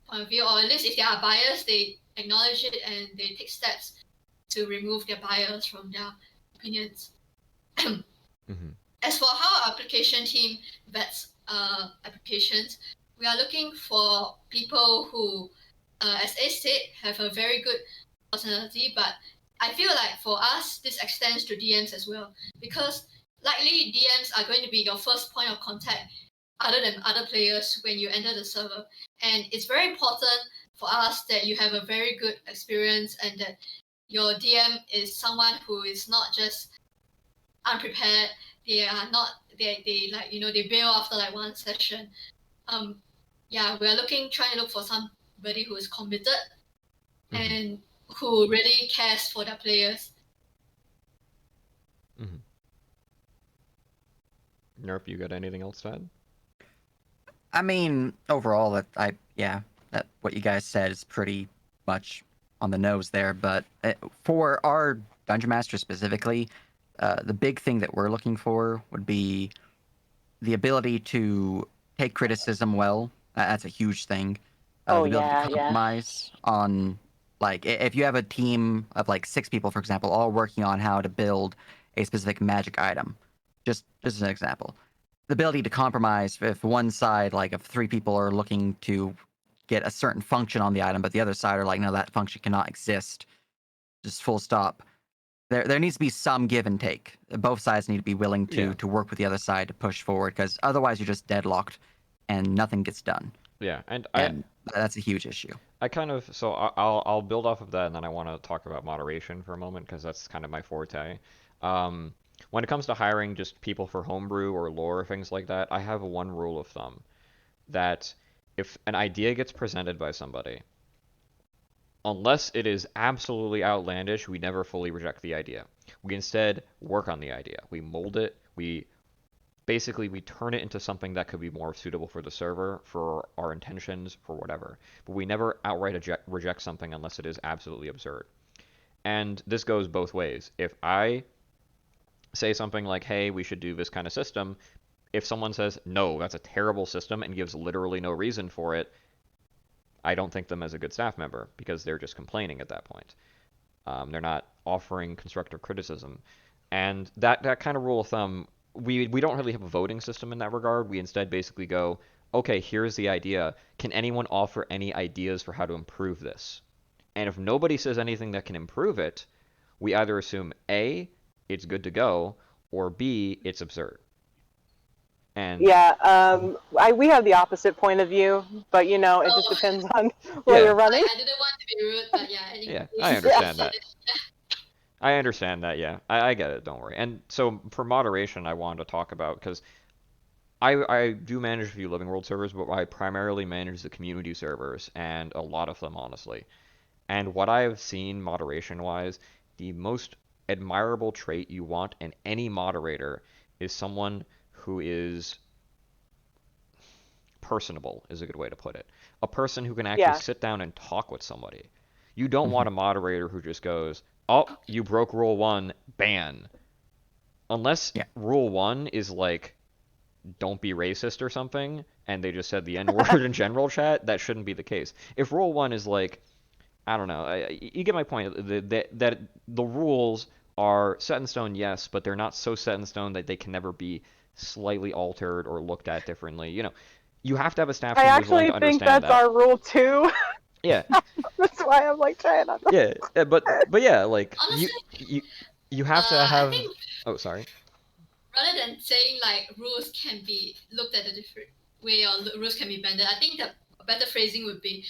point of view, or at least if they are biased, they acknowledge it and they take steps to remove their bias from their opinions. Mm-hmm. As for how our application team vets applications, we are looking for people who, as A said, have a very good personality, but I feel like for us, this extends to DMs as well, because likely DMs are going to be your first point of contact other than other players when you enter the server. And it's very important for us that you have a very good experience and that your DM is someone who is not just unprepared. They are not they like they bail after like one session. Yeah, we're trying to look for somebody who is committed and who really cares for their players. Nerp, you got anything else to add? I mean, overall, that what you guys said is pretty much on the nose there. But for our dungeon master specifically, the big thing that we're looking for would be the ability to take criticism well. That's a huge thing. Oh, The ability to yeah, yeah. compromise on, like, if you have a team of like 6 people, for example, all working on how to build a specific magic item, just as an example, the ability to compromise if one side, like, if 3 people are looking to get a certain function on the item, but the other side are like, no, that function cannot exist, just full stop. There needs to be some give and take. Both sides need to be willing to work with the other side to push forward, because otherwise you're just deadlocked and nothing gets done. Yeah, and that's a huge issue. I'll build off of that, and then I want to talk about moderation for a moment because that's kind of my forte. When it comes to hiring just people for homebrew or lore or things like that, I have one rule of thumb that if an idea gets presented by somebody, unless it is absolutely outlandish, we never fully reject the idea. We instead work on the idea. We mold it. We turn it into something that could be more suitable for the server, for our intentions, for whatever. But we never outright reject something unless it is absolutely absurd. And this goes both ways. If I say something like, hey, we should do this kind of system, if someone says, no, that's a terrible system and gives literally no reason for it, I don't think them as a good staff member because they're just complaining at that point. They're not offering constructive criticism. And that kind of rule of thumb, we don't really have a voting system in that regard. We instead basically go, okay, here's the idea. Can anyone offer any ideas for how to improve this? And if nobody says anything that can improve it, we either assume A, it's good to go, or B, it's absurd. And yeah, we have the opposite point of view, but it just depends on what you're running. I didn't want to be rude, but yeah. Yeah, I understand that. I understand that, yeah. I get it, don't worry. And so for moderation, I wanted to talk about, because I do manage a few Living World servers, but I primarily manage the community servers, and a lot of them, honestly. And what I have seen moderation-wise, the most admirable trait you want in any moderator is someone who is personable, is a good way to put it. A person who can actually sit down and talk with somebody. You don't want a moderator who just goes, oh, you broke rule 1, ban. Unless rule 1 is like, don't be racist or something, and they just said the N-word in general chat, that shouldn't be the case. If rule 1 is like, I don't know, you get my point, that the rules are set in stone, yes, but they're not so set in stone that they can never be slightly altered or looked at differently. You have to have a staff team who's willing to understand that. I actually think that's our rule too. Yeah, That's why I'm like trying not to. but yeah, like Honestly, you have to I have. think Oh, sorry. rather than saying like rules can be looked at a different way or rules can be bended, I think the better phrasing would be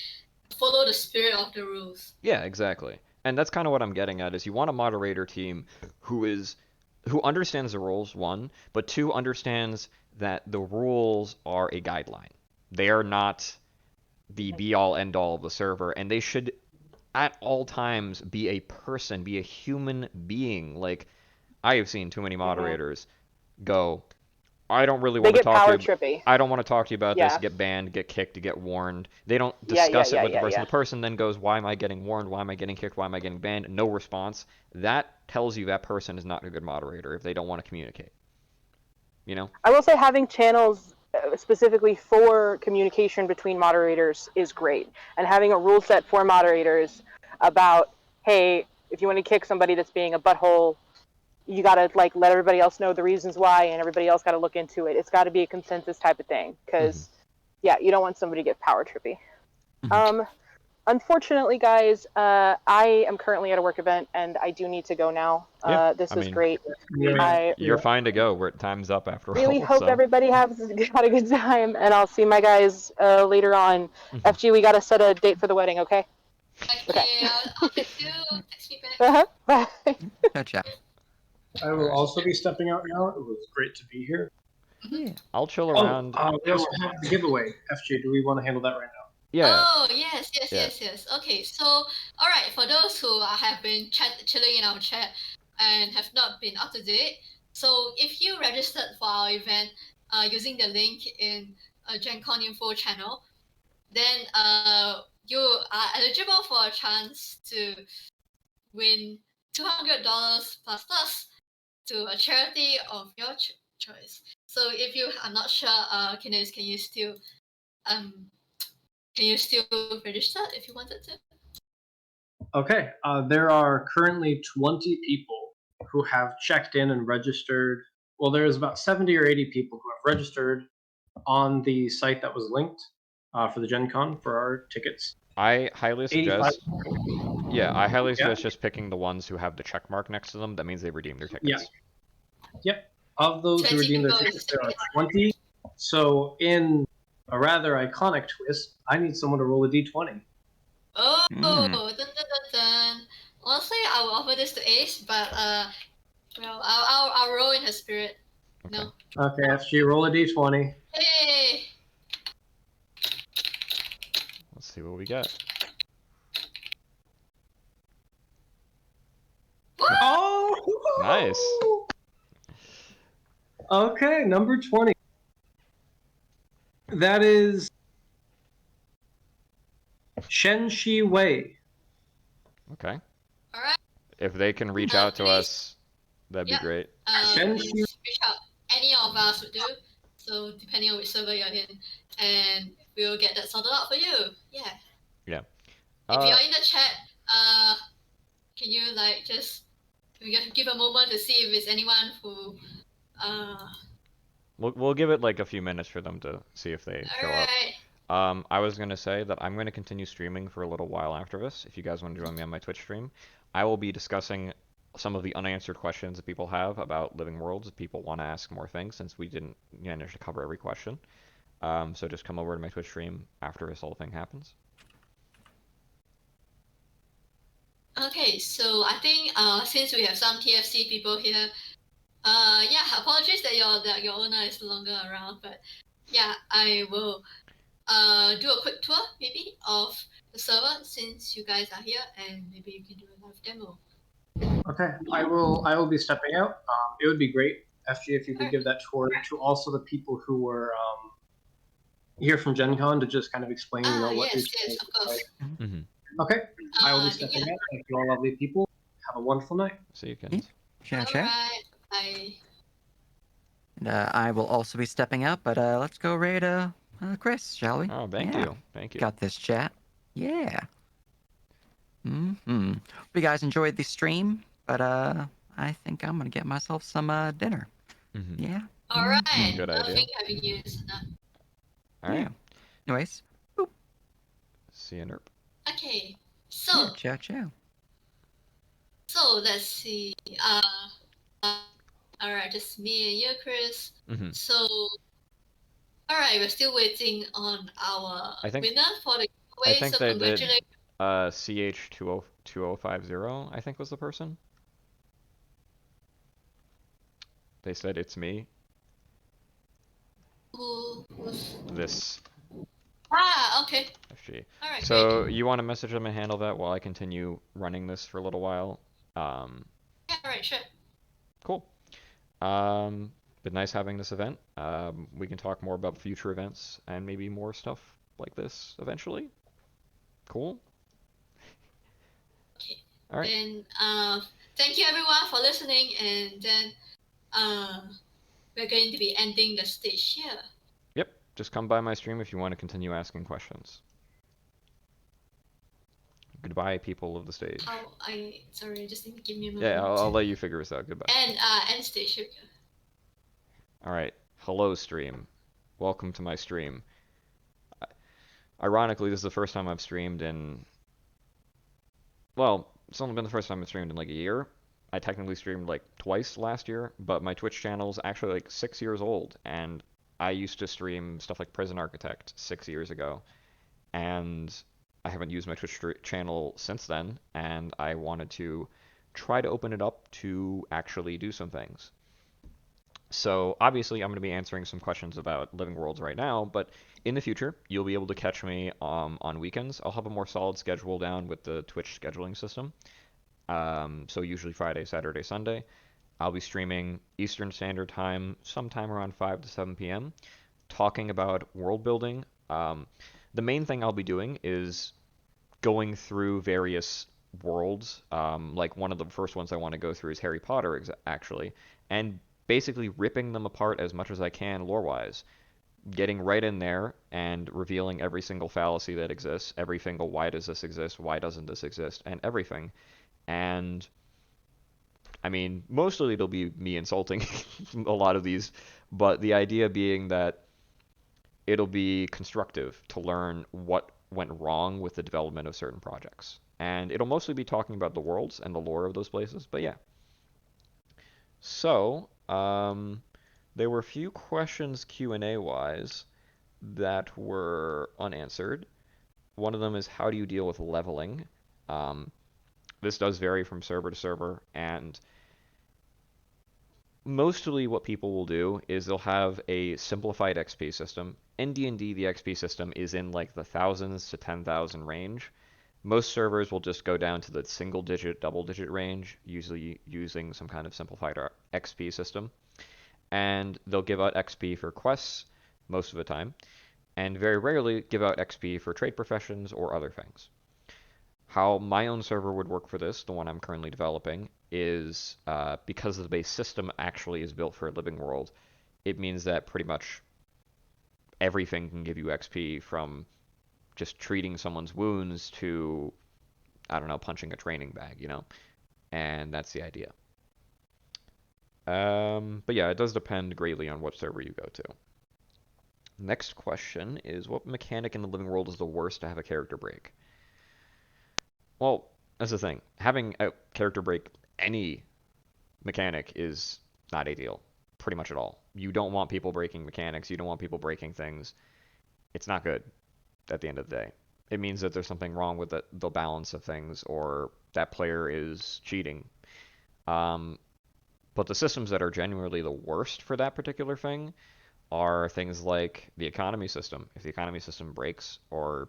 follow the spirit of the rules. Yeah, exactly. And that's kind of what I'm getting at is you want a moderator team who understands the rules, one, but two understands that the rules are a guideline. They are not the be all end all of the server, and they should at all times be a person, be a human being. Like I have seen too many moderators go, I don't really They want to get talk to power you. trippy. I don't want to talk to you about this. Yeah. Get banned, get kicked, get warned. They don't Yeah, yeah, discuss it yeah, with the yeah, person. yeah. The person then goes, "Why am I getting warned? Why am I getting kicked? Why am I getting banned?" No response. That tells you that person is not a good moderator if they don't want to communicate. You know? I will say having channels specifically for communication between moderators is great, and having a rule set for moderators about, hey, if you want to kick somebody that's being a butthole, you gotta like let everybody else know the reasons why, and everybody else gotta look into it. It's got to be a consensus type of thing, Mm-hmm. because yeah, you don't want somebody to get power trippy. Mhm. Unfortunately, guys, I am currently at a work event, and I do need to go now. Yeah. This I was mean, great. Yeah. I you're fine to go. Time's up after really all. hope So. everybody has had a good time, and I'll see my guys later on. Mm-hmm. FG, we gotta set a date for the wedding, okay? Okay. Okay, I'll text you. Text me back. Uh-huh. Bye. Gotcha. I will also be stepping out now. It was great to be here. Yeah. I'll chill Oh, around. we also have the giveaway. FJ, do we want to handle that right now? Yeah. Oh yes, yes, Yeah. yes, yes. Okay, so all right, for those who have been chilling in our chat and have not been up to date, so if you registered for our event using the link in Gencon info channel, then you are eligible for a chance to win $200 plus to a charity of your choice. So if you are not sure, Kines, um can you still register if you wanted to? Okay. There are currently 20 people who have checked in and registered. Well, there's about 70 or 80 people who have registered on the site that was linked for the Gen Con for our tickets. I highly 85. suggest. Yeah, I highly Yeah. suggest just picking the ones who have the check mark next to them. That means they redeemed their Yeah. tickets. Yep. Of those who 20 redeemed their people tickets, is there are 20. So, in a rather iconic twist, I need someone to roll a d20. Oh, Mm. dun, dun, dun, dun. Honestly, I will offer this to Ace, but well, I'll roll in her spirit. Okay. No. Okay, FG, roll a d20. Hey. Let's see what we get. Oh! Nice. Okay, number 20. That is Shen Shi Wei. Okay. All right. If they can reach out to Please. us, that'd be Yeah. great. Shen Please Shi. reach out. Any of us would do. So depending on which server you're in, and we'll get that sorted out for you. Yeah. Yeah. If you're in the chat, can you like just give a moment to see if there's anyone who We'll give it like a few minutes for them to see if they show up. Alright. I was gonna say that I'm gonna continue streaming for a little while after this. If you guys want to join me on my Twitch stream, I will be discussing some of the unanswered questions that people have about Living Worlds. If people want to ask more things, since we didn't manage to cover every question, so just come over to my Twitch stream after this whole thing happens. Okay, so I think since we have some TFC people here, yeah, apologies that your owner is no longer around, but yeah, I will do a quick tour maybe of the server since you guys are here, and maybe you can do a live demo. Okay, I will be stepping out. It would be great, FG, if you could Alright. give that tour to also the people who were here from Gen Con to just kind of explain, what Yes, each yes, of course. Mm-hmm. Okay, I will be stepping Yeah. out. Thank you all lovely people. Have a wonderful night. See you, kids. Gotcha. Alright, bye. And, I will also be stepping out, but let's go raid Chris, shall we? Oh, thank Yeah. you. Thank you. Got this chat. Yeah. Mm-hmm. Hope you guys enjoyed the stream, but I think I'm gonna get myself some dinner. Mm-hmm. Yeah. Alright, Good idea. loving having you. All right. Yeah. Anyways. See you, Nerp. Okay. Okay. Yeah, ciao, ciao. So let's see. All right, just me and you, Chris. Mm-hmm. So, all right, we're still waiting on our I think- winner for the I giveaway. think So they did. congratulations. CH2050, I think was the person. They said it's me. Who's... This Okay. FG. All right, So great. you want to message them and handle that while I continue running this for a little while? Yeah, all right, sure. Cool. Been nice having this event. We can talk more about future events and maybe more stuff like this eventually. Cool. Okay. All right. Then, thank you everyone for listening, and then, we're going to be ending the stage here. Yep. Just come by my stream if you want to continue asking questions. Goodbye, people of the stage. Sorry, just need to give me a moment. Yeah, I'll let you figure this out. Goodbye. And end stage here. All right. Hello, stream. Welcome to my stream. Ironically, this is the first time I've streamed in... Well, it's only been the first time I've streamed in like a year. I technically streamed like twice last year, but my Twitch channel's actually like 6 years old, and I used to stream stuff like Prison Architect 6 years ago, and I haven't used my Twitch channel since then, and I wanted to try to open it up to actually do some things. So obviously I'm going to be answering some questions about Living Worlds right now, but in the future you'll be able to catch me on weekends. I'll have a more solid schedule down with the Twitch scheduling system. So usually Friday, Saturday, Sunday. I'll be streaming Eastern Standard Time sometime around 5 to 7 p.m. talking about world building. The main thing I'll be doing is going through various worlds. Like one of the first ones I want to go through is Harry Potter, actually, and basically ripping them apart as much as I can lore-wise. Getting right in there and revealing every single fallacy that exists, every single why does this exist, why doesn't this exist, and everything. And I mean, mostly it'll be me insulting a lot of these, but the idea being that it'll be constructive to learn what went wrong with the development of certain projects. And it'll mostly be talking about the worlds and the lore of those places, but yeah. So, there were a few questions Q&A wise that were unanswered. One of them is how do you deal with leveling? This does vary from server to server, and mostly what people will do is they'll have a simplified XP system. In D&D, the XP system is in like the thousands to 10,000 range. Most servers will just go down to the single-digit, double-digit range, usually using some kind of simplified XP system. And they'll give out XP for quests most of the time, and very rarely give out XP for trade professions or other things. How my own server would work for this, the one I'm currently developing, is because the base system actually is built for a living world, it means that pretty much everything can give you XP, from just treating someone's wounds to, I don't know, punching a training bag, you know? And that's the idea. But yeah, it does depend greatly on what server you go to. Next question is, what mechanic in the living world is the worst to have a character break? Well, that's the thing. Having a character break any mechanic is not ideal, pretty much at all. You don't want people breaking mechanics. You don't want people breaking things. It's not good at the end of the day. It means that there's something wrong with the balance of things, or that player is cheating. But the systems that are genuinely the worst for that particular thing are things like the economy system. If the economy system breaks or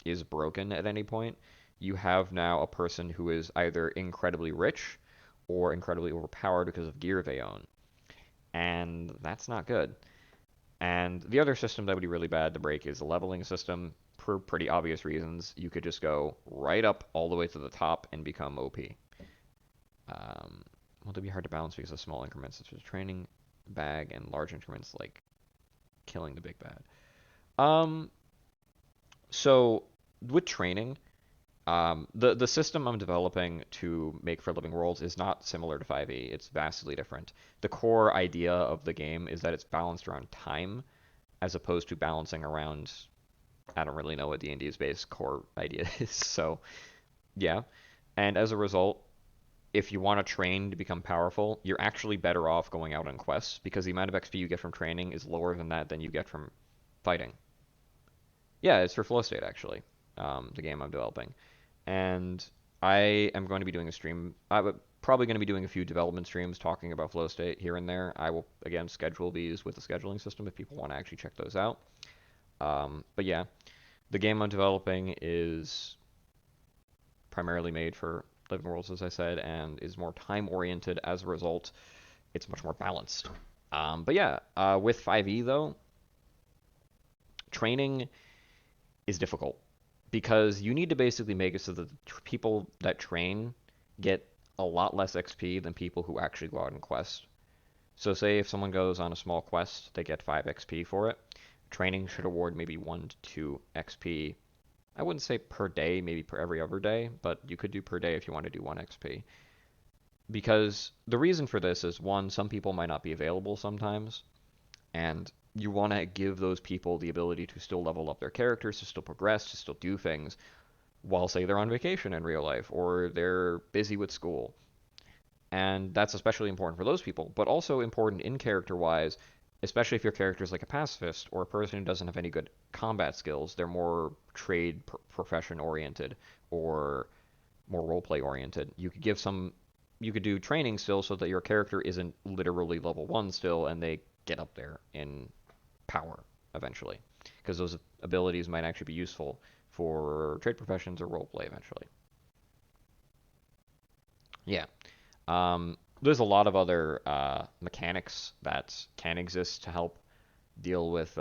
is broken at any point, you have now a person who is either incredibly rich or incredibly overpowered because of gear they own. And that's not good. And the other system that would be really bad to break is the leveling system, for pretty obvious reasons. You could just go right up all the way to the top and become OP. Well, it'd be hard to balance because of small increments such as training bag and large increments like killing the big bad. So with training, the system I'm developing to make for Living Worlds is not similar to 5e. It's vastly different. The core idea of the game is that it's balanced around time as opposed to balancing around I don't really know what D&D's base core idea is. So yeah, and as a result, if you want to train to become powerful, you're actually better off going out on quests because the amount of XP you get from training is lower than you get from fighting. Yeah, it's for Flow State actually, the game I'm developing, and I am going to be doing a stream. I'm probably going to be doing a few development streams talking about Flow State here and there. I will again schedule these with the scheduling system if people want to actually check those out. But yeah, the game I'm developing is primarily made for Living Worlds, as I said, and is more time oriented. As a result, it's much more balanced. But yeah, with 5e though, training is difficult because you need to basically make it so that the people that train get a lot less XP than people who actually go out and quest. So say if someone goes on a small quest, they get 5 XP for it. Training should award maybe 1 to 2 XP. I wouldn't say per day, maybe per every other day, but you could do per day if you want to do 1 XP. Because the reason for this is one, some people might not be available sometimes, and you want to give those people the ability to still level up their characters, to still progress, to still do things, while say they're on vacation in real life or they're busy with school. And that's especially important for those people, but also important in character wise, especially if your character is like a pacifist or a person who doesn't have any good combat skills. They're more trade profession oriented or more roleplay oriented. You could do training still so that your character isn't literally level 1 still and they get up there in power eventually. Because those abilities might actually be useful for trade professions or roleplay eventually. Yeah. There's a lot of other mechanics that can exist to help deal with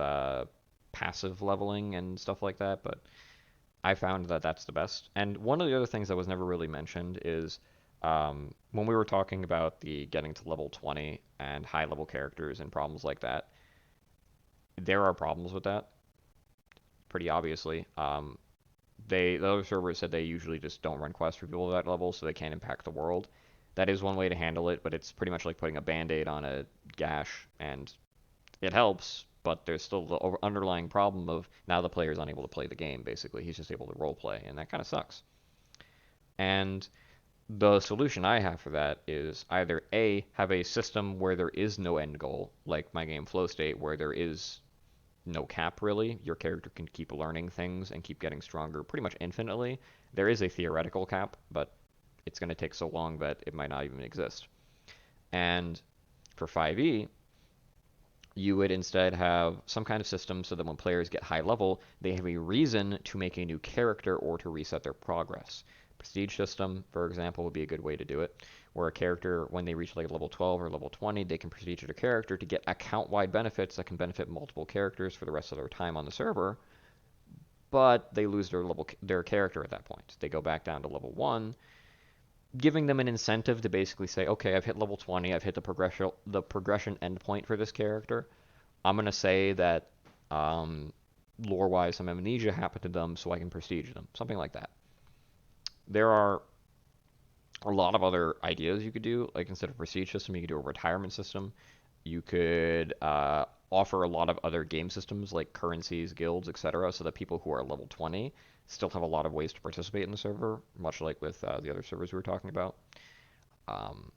passive leveling and stuff like that, but I found that that's the best. And one of the other things that was never really mentioned is when we were talking about the getting to level 20 and high level characters and problems like that, there are problems with that, pretty obviously. The other servers said they usually just don't run quests for people at that level, so they can't impact the world. That is one way to handle it, but it's pretty much like putting a band-aid on a gash, and it helps, but there's still the underlying problem of now the player's unable to play the game, basically. He's just able to role play, and that kind of sucks. And the solution I have for that is either A, have a system where there is no end goal, like my game Flow State, where there is no cap really. Your character can keep learning things and keep getting stronger pretty much infinitely. There is a theoretical cap, but it's going to take so long that it might not even exist. And for 5e, you would instead have some kind of system so that when players get high level, they have a reason to make a new character or to reset their progress. Prestige system, for example, would be a good way to do it, where a character, when they reach like level 12 or level 20, they can prestige their character to get account-wide benefits that can benefit multiple characters for the rest of their time on the server, but they lose their character at that point. They go back down to level 1, giving them an incentive to basically say, okay, I've hit level 20, I've hit the progression endpoint for this character. I'm going to say that lore-wise some amnesia happened to them so I can prestige them. Something like that. There are a lot of other ideas you could do. Like instead of a prestige system, you could do a retirement system. You could offer a lot of other game systems like currencies, guilds, etc., so that people who are level 20 still have a lot of ways to participate in the server, much like with the other servers we were talking about. Um,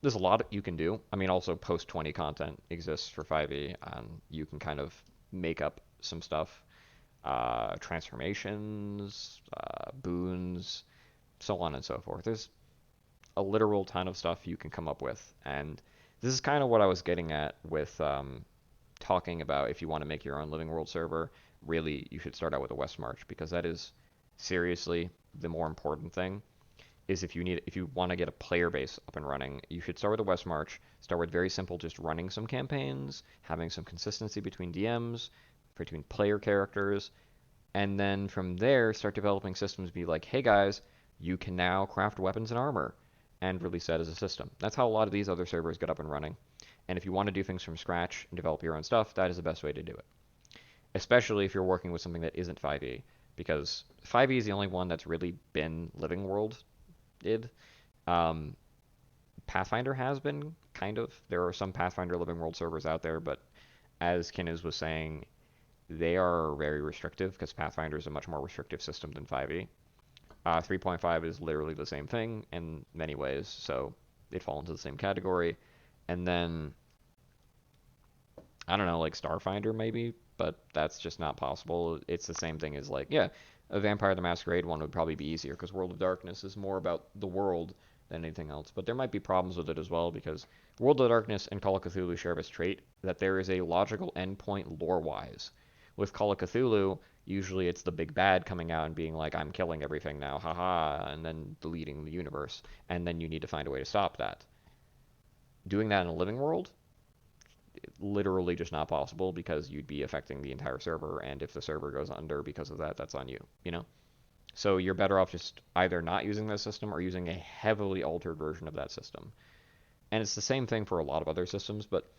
there's a lot you can do. I mean, also post 20 content exists for 5e, and you can kind of make up some stuff, transformations, boons, so on and so forth. There's a literal ton of stuff you can come up with, and this is kind of what I was getting at with talking about if you want to make your own Living World server. Really, you should start out with a West March because that is seriously the more important thing is if you want to get a player base up and running, you should start with a West March. Start with very simple, just running some campaigns, having some consistency between DMs, between player characters, and then from there start developing systems. Be like, hey guys, you can now craft weapons and armor, and release that as a system. That's how a lot of these other servers get up and running. And if you want to do things from scratch and develop your own stuff, that is the best way to do it. Especially if you're working with something that isn't 5e, because 5e is the only one that's really been Living World did. Um, Pathfinder has been, kind of. There are some Pathfinder Living World servers out there, but as Kinez was saying, they are very restrictive because Pathfinder is a much more restrictive system than 5e. 3.5 is literally the same thing in many ways, so it falls into the same category. And then, I don't know, like Starfinder maybe, but that's just not possible. It's the same thing as like, yeah, a Vampire the Masquerade one would probably be easier because World of Darkness is more about the world than anything else. But there might be problems with it as well because World of Darkness and Call of Cthulhu share this trait that there is a logical endpoint lore-wise. With Call of Cthulhu, usually it's the big bad coming out and being like, I'm killing everything now, haha, and then deleting the universe. And then you need to find a way to stop that. Doing that in a living world, literally just not possible because you'd be affecting the entire server, and if the server goes under because of that, that's on you, you know? So you're better off just either not using that system or using a heavily altered version of that system. And it's the same thing for a lot of other systems, but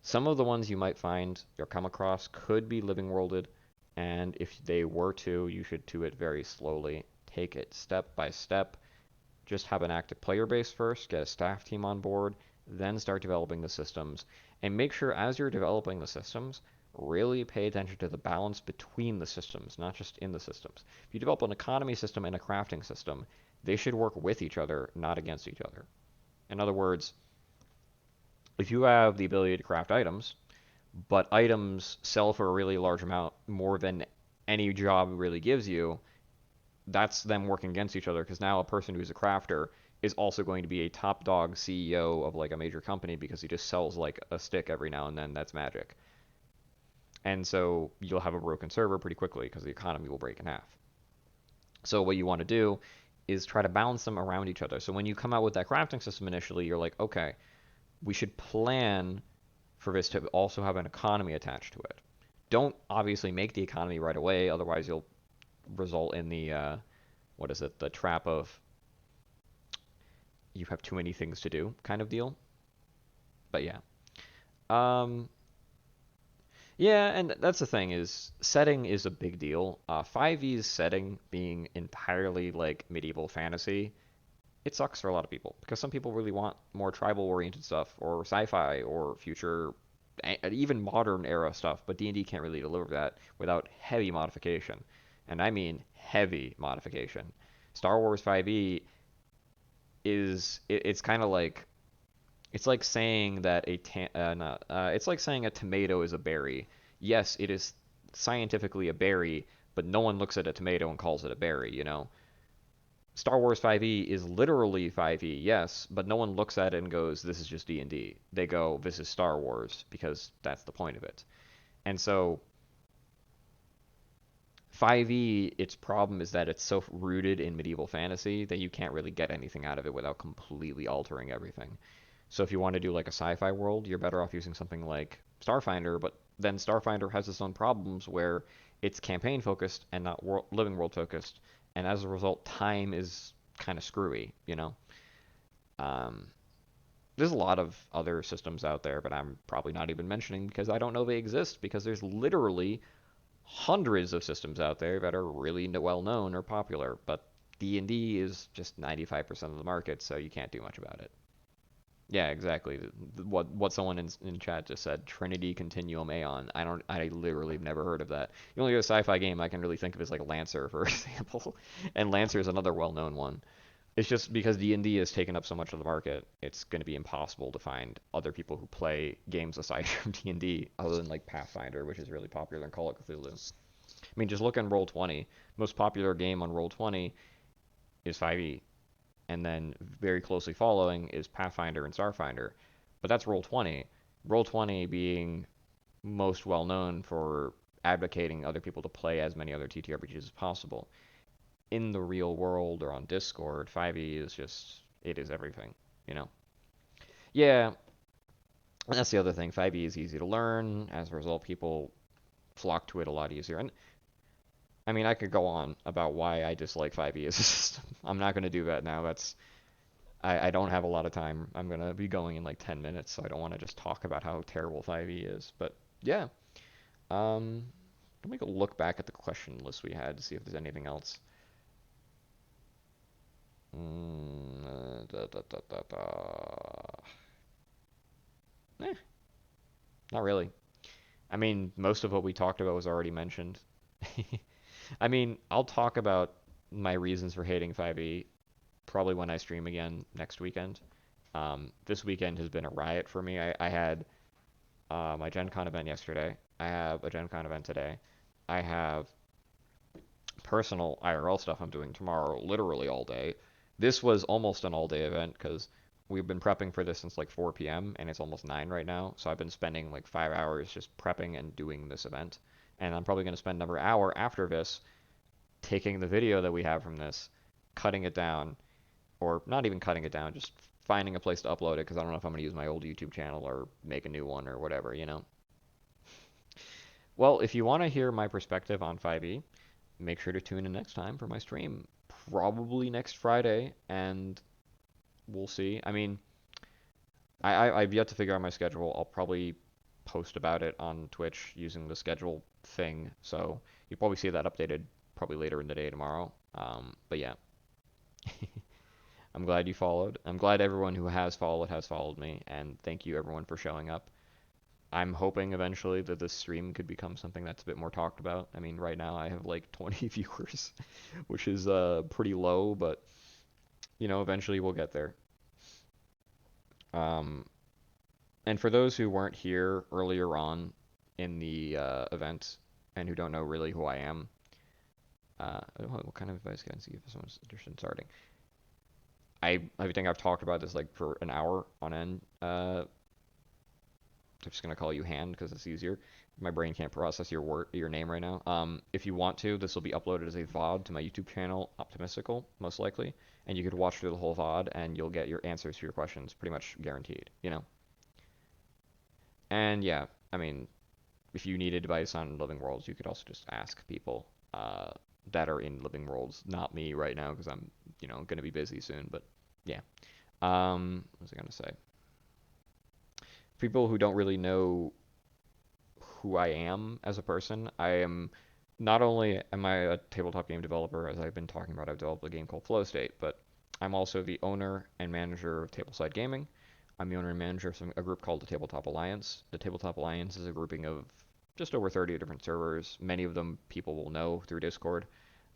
some of the ones you might find or come across could be living worlded, and if they were to, you should do it very slowly. Take it step by step. Just have an active player base first, get a staff team on board, then start developing the systems. And make sure as you're developing the systems, really pay attention to the balance between the systems, not just in the systems. If you develop an economy system and a crafting system, they should work with each other, not against each other. In other words, if you have the ability to craft items, but items sell for a really large amount more than any job really gives you, that's them working against each other because now a person who's a crafter is also going to be a top dog CEO of like a major company because he just sells like a stick every now and then. That's magic. And so you'll have a broken server pretty quickly because the economy will break in half. So what you want to do is try to balance them around each other. So when you come out with that crafting system initially, you're like, okay, we should plan for this to also have an economy attached to it. Don't obviously make the economy right away, otherwise you'll result in the what is it, the trap of you have too many things to do kind of deal. But yeah. Um, yeah, and that's the thing is setting is a big deal. 5e's setting being entirely like medieval fantasy, it sucks for a lot of people because some people really want more tribal oriented stuff or sci-fi or future even modern era stuff, but D&D can't really deliver that without heavy modification. And I mean heavy modification. Star Wars 5e it's kind of like it's like saying that it's like saying a tomato is a berry. Yes, it is scientifically a berry, but no one looks at a tomato and calls it a berry, you know? Star Wars 5e is literally 5e, yes, but no one looks at it and goes, this is just D&D. They go, this is Star Wars, because that's the point of it. And so 5e, its problem is that it's so rooted in medieval fantasy that you can't really get anything out of it without completely altering everything. So if you want to do like a sci-fi world, you're better off using something like Starfinder, but then Starfinder has its own problems where it's campaign focused and not living world focused, and as a result, time is kind of screwy, you know. Um, there's a lot of other systems out there, but I'm probably not even mentioning because I don't know they exist because there's literally hundreds of systems out there that are really well known or popular, but D&D is just 95% of the market, so you can't do much about it. Yeah, exactly. What someone in chat just said, Trinity Continuum Aeon. I literally have never heard of that. The only other sci-fi game I can really think of is like Lancer, for example, and Lancer is another well-known one. It's just because D&D has taken up so much of the market, it's going to be impossible to find other people who play games aside from D&D, other than like Pathfinder, which is really popular, and Call of Cthulhu. I mean, just look on Roll20. Most popular game on Roll20 is 5e, and then very closely following is Pathfinder and Starfinder. But that's Roll20. Roll20 being most well known for advocating other people to play as many other TTRPGs as possible. In the real world or on Discord, 5e is just, it is everything, you know? Yeah, and that's the other thing. 5e is easy to learn. As a result, people flock to it a lot easier. And I mean, I could go on about why I dislike 5e as a system. I'm not going to do that now. I don't have a lot of time. I'm going to be going in like 10 minutes, so I don't want to just talk about how terrible 5e is. But yeah, let me go look back at the question list we had to see if there's anything else. Da, da, da, da, da. Eh, not really. I mean, most of what we talked about was already mentioned. I mean, I'll talk about my reasons for hating 5e probably when I stream again next weekend. This weekend has been a riot for me. I had my Gen Con event yesterday. I have a Gen Con event today. I have personal IRL stuff I'm doing tomorrow, literally all day. This was almost an all-day event because we've been prepping for this since like 4 p.m. and it's almost 9 right now. So I've been spending like 5 hours just prepping and doing this event. And I'm probably going to spend another hour after this taking the video that we have from this, cutting it down, or not even cutting it down, just finding a place to upload it because I don't know if I'm going to use my old YouTube channel or make a new one or whatever, you know? Well, if you want to hear my perspective on 5e, make sure to tune in next time for my stream. Probably next Friday, and we'll see. I mean, I've yet to figure out my schedule. I'll probably post about it on Twitch using the schedule thing, so you'll probably see that updated probably later in the day tomorrow. But yeah, I'm glad you followed. I'm glad everyone who has followed me, and thank you everyone for showing up. I'm hoping eventually that this stream could become something that's a bit more talked about. I mean, right now I have like 20 viewers, which is pretty low, but you know, eventually we'll get there. Um, and for those who weren't here earlier on in the event and who don't know really who I am, what kind of advice can I see if someone's interested in starting? I think I've talked about this like for an hour on end. I'm just gonna call you Hand because it's easier. My brain can't process your name right now. If you want to, this will be uploaded as a VOD to my YouTube channel, Optymystical, most likely, and you could watch through the whole VOD and you'll get your answers to your questions pretty much guaranteed, you know. And yeah, I mean, if you need advice on Living Worlds, you could also just ask people that are in Living Worlds, not me right now because I'm, you know, gonna be busy soon. But yeah, what was I gonna say? People who don't really know who I am as a person. I am not only am I a tabletop game developer, as I've been talking about, I've developed a game called Flow State, but I'm also the owner and manager of Tableside Gaming. I'm the owner and manager of a group called the Tabletop Alliance. The Tabletop Alliance is a grouping of just over 30 different servers. Many of them people will know through Discord,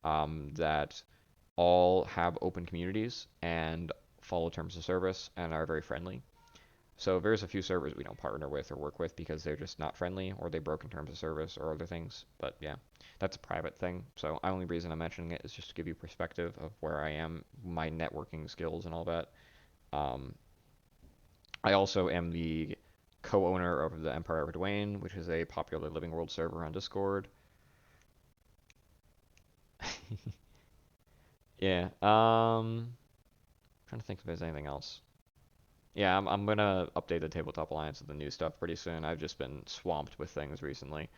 that all have open communities and follow terms of service and are very friendly. So there's a few servers we don't partner with or work with because they're just not friendly or they broke in terms of service or other things. But yeah, that's a private thing. So the only reason I'm mentioning it is just to give you perspective of where I am, my networking skills and all that. Um, I also am the co-owner of the Empire of Dwayne, which is a popular Living World server on Discord. Yeah. Trying to think if there's anything else. Yeah, I'm gonna update the Tabletop Alliance with the new stuff pretty soon. I've just been swamped with things recently.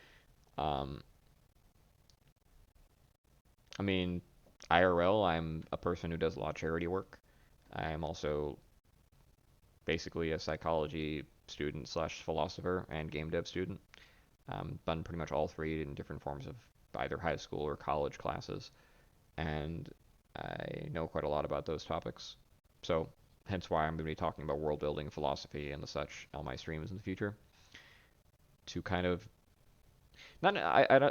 Um, I mean, IRL, I'm a person who does a lot of charity work. I am also basically a psychology student slash philosopher and game dev student. Done pretty much all three in different forms of either high school or college classes, and I know quite a lot about those topics. So, hence why I'm going to be talking about world building, philosophy, and the such on my streams in the future to kind of not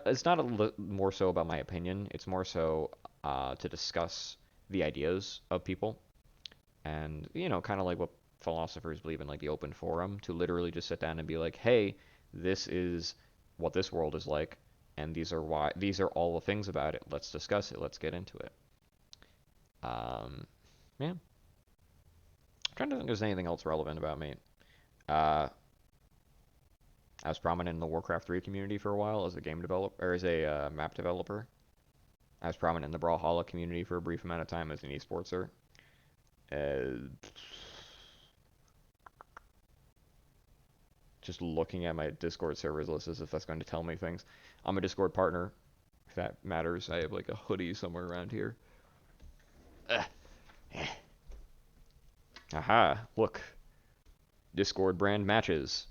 it's not more so about my opinion. It's more so to discuss the ideas of people, and you know, kind of like what philosophers believe in, like the open forum, to literally just sit down and be like, hey, this is what this world is like, and these are all the things about it. Let's discuss it. Let's get into it. Yeah. I'm trying to think if there's anything else relevant about me. Uh, I was prominent in the Warcraft 3 community for a while as a game developer, or as a map developer. I was prominent in the Brawlhalla community for a brief amount of time as an esportser. Uh, just looking at my Discord servers list as if that's going to tell me things. I'm a Discord partner, if that matters. I have like a hoodie somewhere around here. Aha, look. Discord brand matches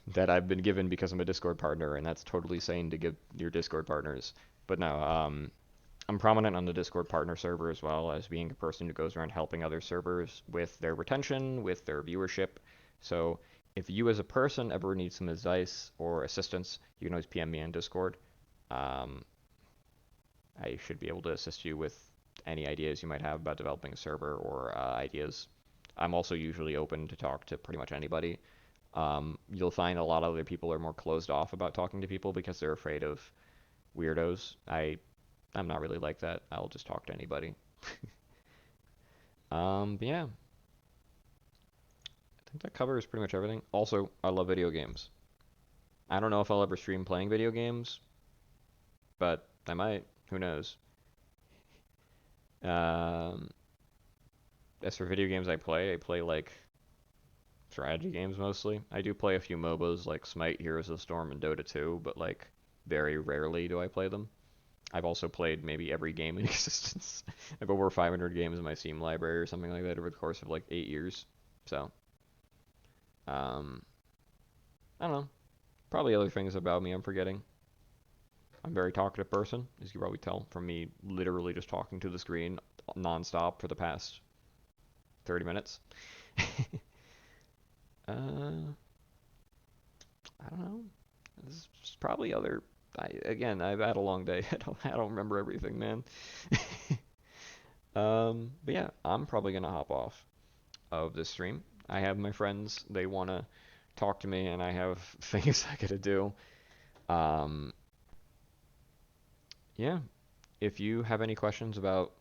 that I've been given because I'm a Discord partner, and that's totally sane to give your Discord partners. But no, I'm prominent on the Discord partner server as well as being a person who goes around helping other servers with their retention, with their viewership. So if you as a person ever need some advice or assistance, you can always PM me on Discord. Um, I should be able to assist you with any ideas you might have about developing a server or ideas. I'm also usually open to talk to pretty much anybody. You'll find a lot of other people are more closed off about talking to people because they're afraid of weirdos. I'm not really like that. I'll just talk to anybody. But yeah, I think that covers pretty much everything. Also, I love video games. I don't know if I'll ever stream playing video games, but I might. Who knows? Um, as for video games I play like strategy games mostly. I do play a few MOBAs like Smite, Heroes of the Storm, and Dota 2, but like very rarely do I play them. I've also played maybe every game in existence. I have over 500 games in my Steam library or something like that over the course of like 8 years. So, um, I don't know. Probably other things about me I'm forgetting. I'm a very talkative person, as you can probably tell from me literally just talking to the screen nonstop for the past 30 minutes. uh, I don't know. This is probably other. I've had a long day. I don't remember everything, man. But yeah, I'm probably gonna hop off of this stream. I have my friends. They wanna talk to me, and I have things I gotta do. Um, yeah. If you have any questions about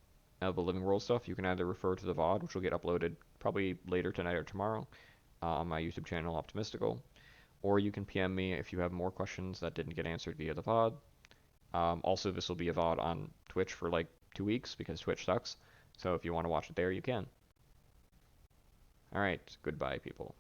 the Living World stuff, you can either refer to the VOD, which will get uploaded probably later tonight or tomorrow, on my YouTube channel, Optymystical, or you can PM me if you have more questions that didn't get answered via the VOD. Also, this will be a VOD on Twitch for like 2 weeks because Twitch sucks. So if you want to watch it there, you can. Alright, goodbye, people.